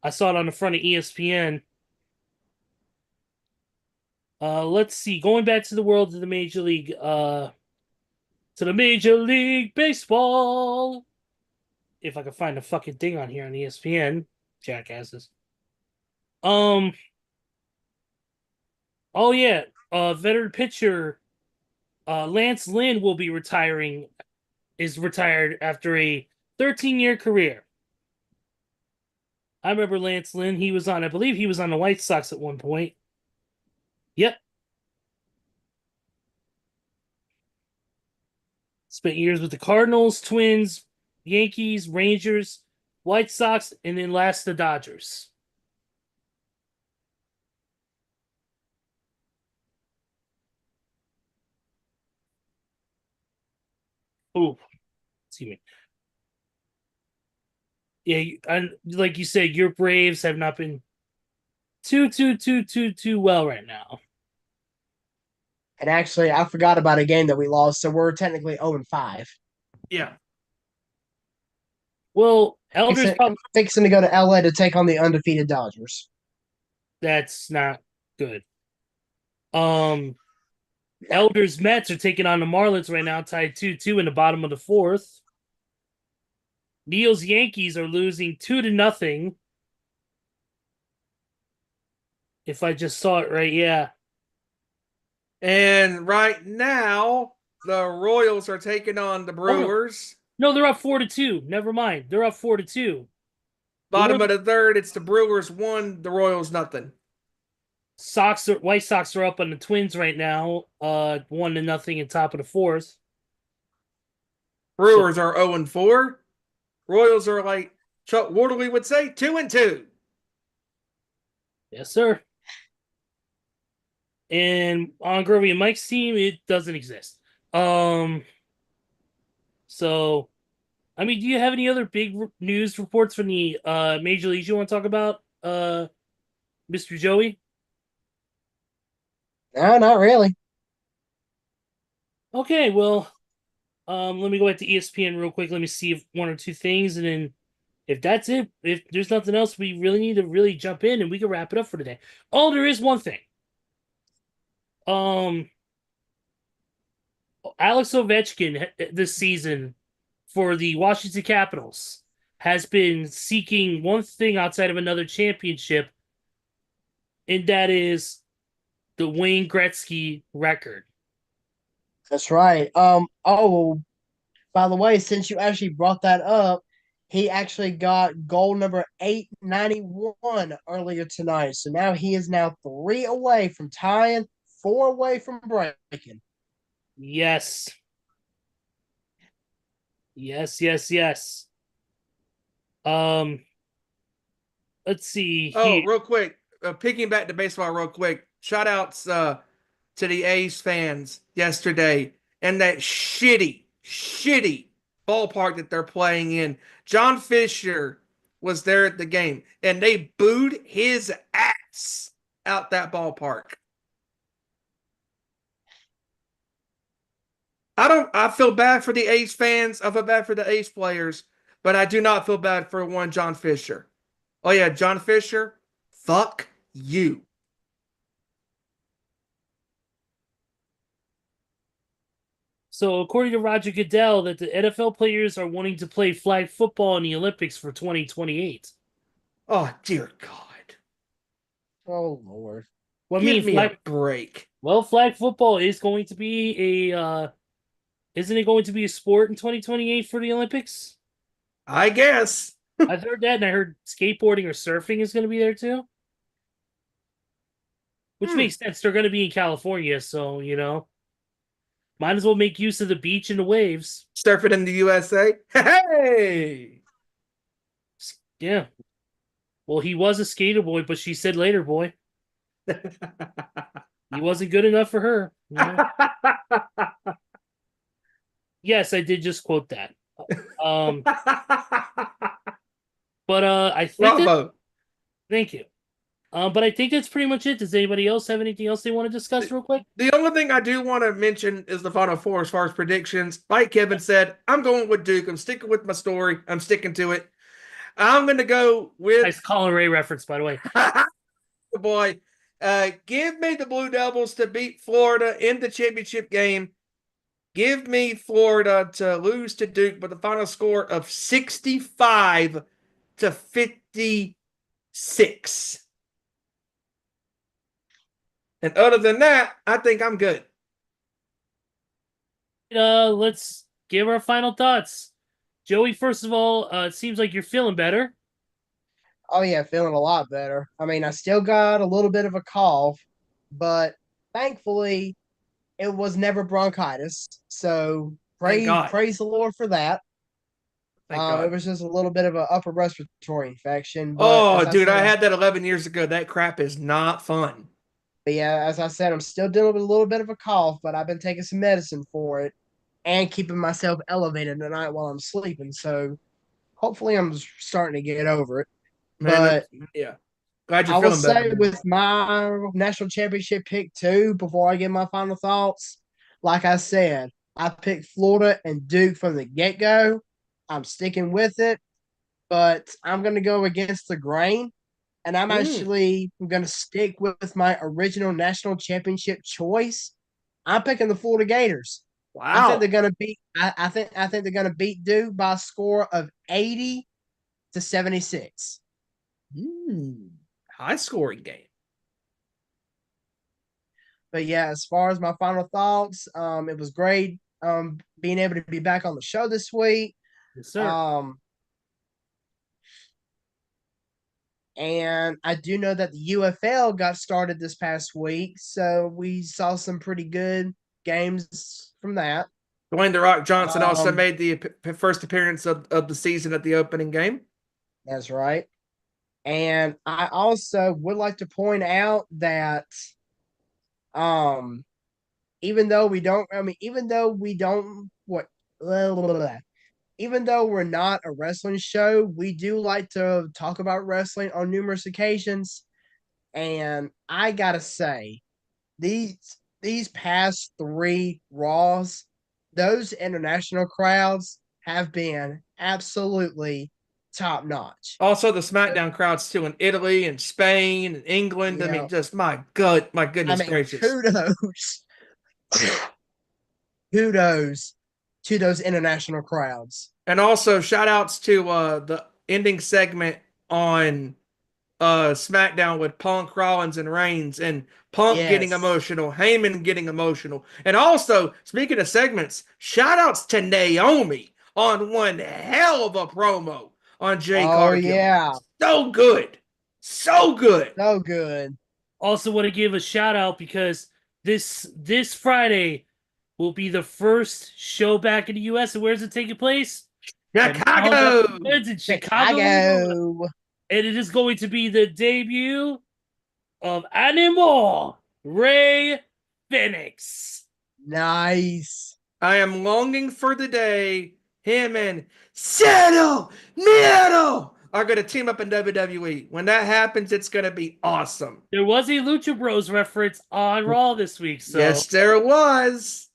I saw it on the front of ESPN. Let's see. Going back to the world of the Major League, to the Major League Baseball. If I can find the fucking thing on here on ESPN, jackasses. Oh yeah. Veteran pitcher, Lance Lynn will be retiring. Is retired after a 13-year career. I remember Lance Lynn. I believe he was on the White Sox at one point. Yep. Spent years with the Cardinals, Twins, Yankees, Rangers, White Sox, and then last the Dodgers. Ooh, excuse me. Yeah, and like you said, your Braves have not been too well right now. And actually, I forgot about a game that we lost, so we're technically 0-5. Yeah. Well, Elders Fixing to go to LA to take on the undefeated Dodgers. That's not good. Elders Mets are taking on the Marlins right now, tied 2-2 in the bottom of the 4th. Neil's Yankees are losing 2-0. If I just saw it right, yeah. And right now, the Royals are taking on the Brewers. No, they're up 4-2. Never mind. They're up 4-2. Bottom of the 3rd, it's the Brewers 1, the Royals nothing. White Sox are up on the Twins right now, 1-0 in top of the 4th. Brewers are 0-4. Royals are like Chuck Wooderly would say, 2-2. Yes, sir. And on Grovey and Mike's team, it doesn't exist. So, I mean, do you have any other big news reports from the Major Leagues you want to talk about, Mr. Joey? No, not really. Okay, well, let me go back to ESPN real quick. Let me see if one or two things, and then if that's it, if there's nothing else, we really need to really jump in and we can wrap it up for today. Oh, there is one thing. Um, Alex Ovechkin this season for the Washington Capitals has been seeking one thing outside of another championship, and that is the Wayne Gretzky record. That's right. Oh, by the way, since you actually brought that up, he actually got goal number 891 earlier tonight. So now he is now 3 away from tying, 4 away from breaking. Yes. Yes. Um, let's see Oh, here. real quick, picking back to baseball, real quick. Shout outs to the A's fans yesterday and that shitty ballpark that they're playing in. John Fisher was there at the game, and they booed his ass out that ballpark. I feel bad for the A's fans. I feel bad for the A's players, but I do not feel bad for one John Fisher. Oh yeah, John Fisher, fuck you. So, according to Roger Goodell, that the NFL players are wanting to play flag football in the Olympics for 2028. Oh dear God. Oh, Lord. Well, I Give mean, me a break. flag football is going to be isn't it going to be a sport in 2028 for the Olympics? I guess. I've heard that, and I heard skateboarding or surfing is going to be there too. Which makes sense. They're going to be in California, so, might as well make use of the beach and the waves. Surfing in the USA. Hey! Yeah. Well, he was a skater boy, but she said later boy. He wasn't good enough for her. Yes, I did just quote that. But I think Bravo. thank you. But I think that's pretty much it. Does anybody else have anything else they want to discuss real quick? The only thing I do want to mention is the Final Four as far as predictions. Like Kevin said, I'm going with Duke. I'm sticking with my story. I'm sticking to it. I'm going to go with Nice Colin Ray reference, by the way. boy. Give me the Blue Devils to beat Florida in the championship game. Give me Florida to lose to Duke with a final score of 65 to 56. And other than that, I think I'm good. Let's give our final thoughts. Joey, first of all, it seems like you're feeling better. Oh, yeah, feeling a lot better. I mean, I still got a little bit of a cough, but thankfully it was never bronchitis. So Thank God. praise the Lord for that. Thank God. It was just a little bit of an upper respiratory infection. But Oh, as dude, said, I had that 11 years ago. That crap is not fun. But yeah, as I said, I'm still dealing with a little bit of a cough, but I've been taking some medicine for it and keeping myself elevated tonight while I'm sleeping. So hopefully I'm starting to get over it. Man, But yeah. Glad you're I will feeling better. say with my national championship pick too, before I get my final thoughts, like I said, I picked Florida and Duke from the get-go. I'm sticking with it, but I'm going to go against the grain. And I'm actually going to stick with my original national championship choice. I'm picking the Florida Gators. I think Wow. they're going to beat. I think they're going to beat Duke by a score of 80 to 76. High scoring game. But yeah, as far as my final thoughts, it was great being able to be back on the show this week. Yes, sir. And I do know that the UFL got started this past week, so we saw some pretty good games from that. Dwayne The Rock Johnson also Um, made the first appearance of the season at the opening game. That's right. And I also would like to point out that um even though we don't even though we don't what blah, blah, blah, even though we're not a wrestling show, we do like to talk about wrestling on numerous occasions. And I gotta say, these past 3 Raws, those international crowds have been absolutely top notch. Also, the SmackDown crowds too in Italy and Spain and England. I Yeah. mean, just my goodness gracious. Kudos to those international crowds. And also shout outs to the ending segment on SmackDown with Punk, Rollins, and Reigns, and Punk getting Yes. emotional, Heyman getting emotional. And also, speaking of segments, shout outs to Naomi on one hell of a promo on Jay Oh, Cargill. yeah. So good. So good. So good. Also want to give a shout out because this Friday will be the first show back in the U.S. And where's it taking place? Chicago. It's in Chicago. And it is going to be the debut of Animal Ray Phoenix. Nice. I am longing for the day him and Cero Miedo are going to team up in WWE. When that happens, it's going to be awesome. There was a Lucha Bros reference on Raw this week. So. Yes, there was.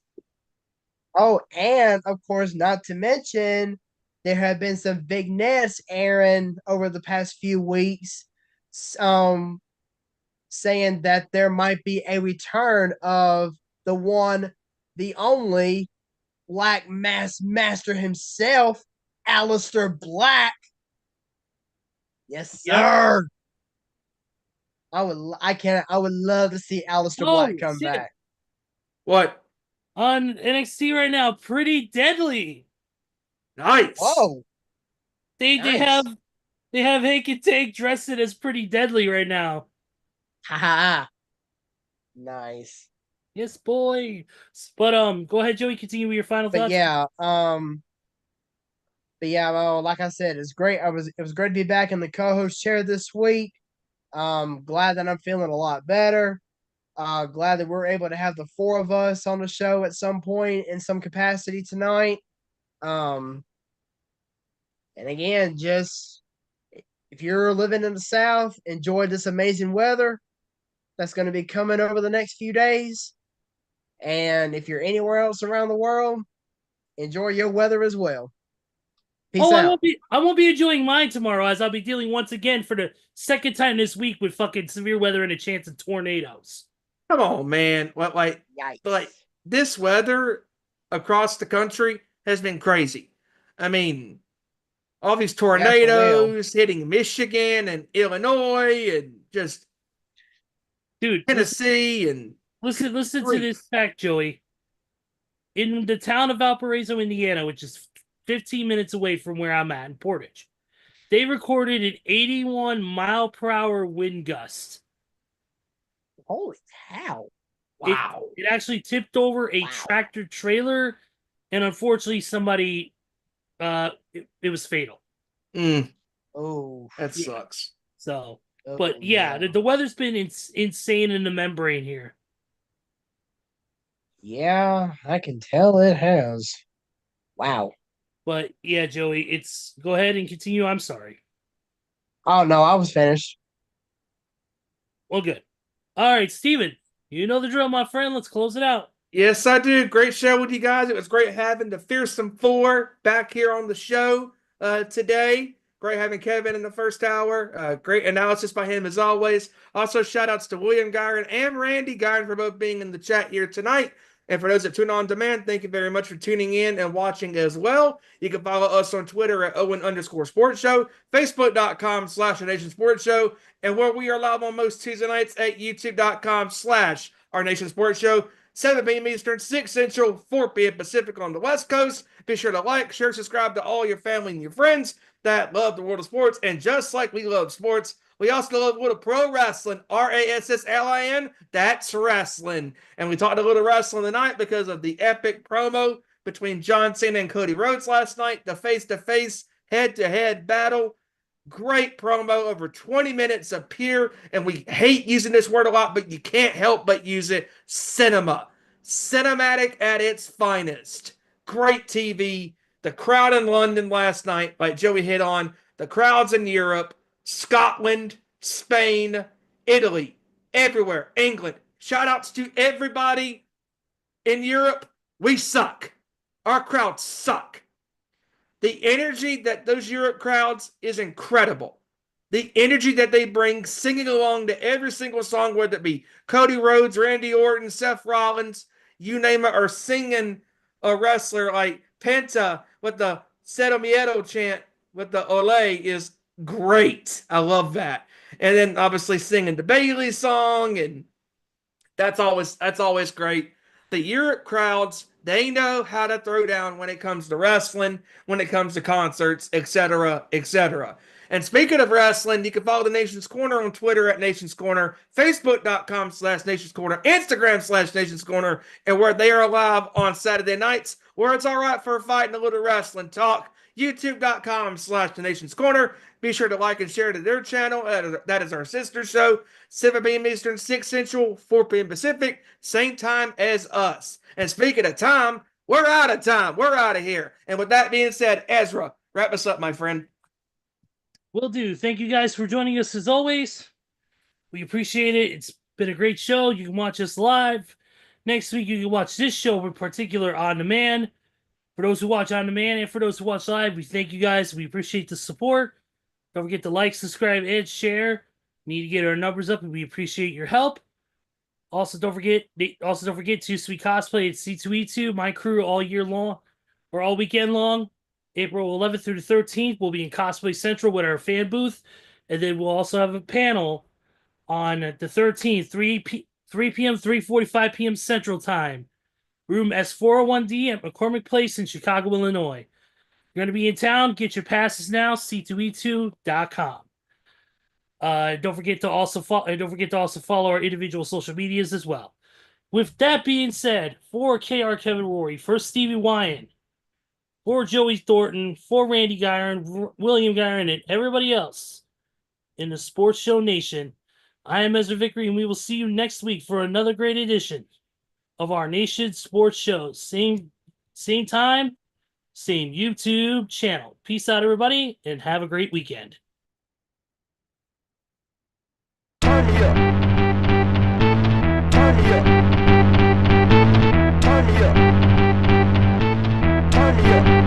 Oh, and of course, not to mention, there have been some vignettes airing over the past few weeks, saying that there might be a return of the one, the only Black Mass Master himself, Aleister Black. Yes, sir. I would love to see Aleister Black come back. What? On NXT right now, Pretty Deadly. Nice. Whoa. They Nice. they have Hank and Tank dressed it as Pretty Deadly right now. Haha. Nice. Yes, boy. But go ahead, Joey. Continue with your final But thoughts. yeah, well, like I said, it's great. It was great to be back in the co-host chair this week. Glad that I'm feeling a lot better. Glad that we're able to have the four of us on the show at some point in some capacity tonight. And again, just if you're living in the South, enjoy this amazing weather that's going to be coming over the next few days. And if you're anywhere else around the world, enjoy your weather as well. Peace out. I won't be enjoying mine tomorrow, as I'll be dealing once again for the second time this week with fucking severe weather and a chance of tornadoes. Come on, man. What, like this weather across the country has been crazy. I mean, all these tornadoes hitting Michigan and Illinois and just Tennessee and listen to this fact, Joey. In the town of Valparaiso, Indiana, which is 15 minutes away from where I'm at in Portage, they recorded an 81 mile per hour wind gust. Holy cow. Wow. It actually tipped over a tractor trailer, and unfortunately somebody it was fatal. Oh, that sucks. So, but the weather's been insane in the membrane here. Yeah, I can tell it has. Wow. But yeah, Joey, go ahead and continue. I'm sorry. Oh no, I was finished. Well, good. All right, Steven, you know the drill, my friend. Let's close it out. Yes, I do. Great show with you guys. It was great having the Fearsome Four back here on the show today. Great having Kevin in the first hour. Great analysis by him as always. Also, shout outs to William Gyron and Randy Gyron for both being in the chat here tonight. And for those that tune on demand, thank you very much for tuning in and watching as well. You can follow us on Twitter at Owen_Sports Show, Facebook.com/Our Sports Show, and where we are live on most Tuesday nights at YouTube.com/Our Sports Show, 7 p.m. Eastern, 6 Central, 4 p.m. Pacific on the West Coast. Be sure to like, share, subscribe to all your family and your friends that love the world of sports. And just like we love sports, we also love a little pro wrestling, RASSLIN. That's wrestling. And we talked a little wrestling tonight because of the epic promo between John Cena and Cody Rhodes last night, the face-to-face, head-to-head battle. Great promo, over 20 minutes of pure, and we hate using this word a lot, but you can't help but use it, cinema. Cinematic at its finest. Great TV. The crowd in London last night, like Joey hit on, the crowds in Europe, Scotland, Spain, Italy, everywhere, England. Shout outs to everybody in Europe. We suck. Our crowds suck. The energy that those Europe crowds is incredible. The energy that they bring singing along to every single song, whether it be Cody Rhodes, Randy Orton, Seth Rollins, you name it, or singing a wrestler like Penta with the Cero Miedo chant with the Ole is great. I love that. And then obviously singing the Bailey song, and that's always great. The Europe crowds, they know how to throw down when it comes to wrestling, when it comes to concerts, etc., etc. And speaking of wrestling, you can follow the Nation's Corner on Twitter at Nation's Corner, Facebook.com/Nation's Corner, Instagram/Nation's Corner, and where they are live on Saturday nights, where it's all right for a fight and a little wrestling talk, YouTube.com/The Nation's Corner. Be sure to like and share to their channel. That is our sister show, 7 p.m. Eastern, 6 Central, 4 p.m. Pacific, same time as us. And speaking of time, we're out of time. We're out of here. And with that being said, Ezra, wrap us up, my friend. Will do. Thank you guys for joining us as always. We appreciate it. It's been a great show. You can watch us live. Next week, you can watch this show in particular on demand. For those who watch on demand and for those who watch live, we thank you guys. We appreciate the support. Don't forget to like, subscribe, and share. We need to get our numbers up, and we appreciate your help. Also, don't forget to Sweet Cosplay at C2E2. My crew all year long, or all weekend long. April 11th through the 13th, we'll be in Cosplay Central with our fan booth. And then we'll also have a panel on the 13th, 3 p.m., 3:45 p.m. Central Time. Room S401D at McCormick Place in Chicago, Illinois. You're going to be in town. Get your passes now, c2e2.com. Don't forget to also follow our individual social medias as well. With that being said, for KR Kevin Rory, for Stevie Wyand, for Joey Thornton, for Randy Gyron, William Gyron, and everybody else in the Sports Show Nation, I am Ezra Vickery, and we will see you next week for another great edition of our Nation Sports Show. Same time, same YouTube channel. Peace out, everybody, and have a great weekend. Turn me up. Turn me up. Turn me up. Turn me up.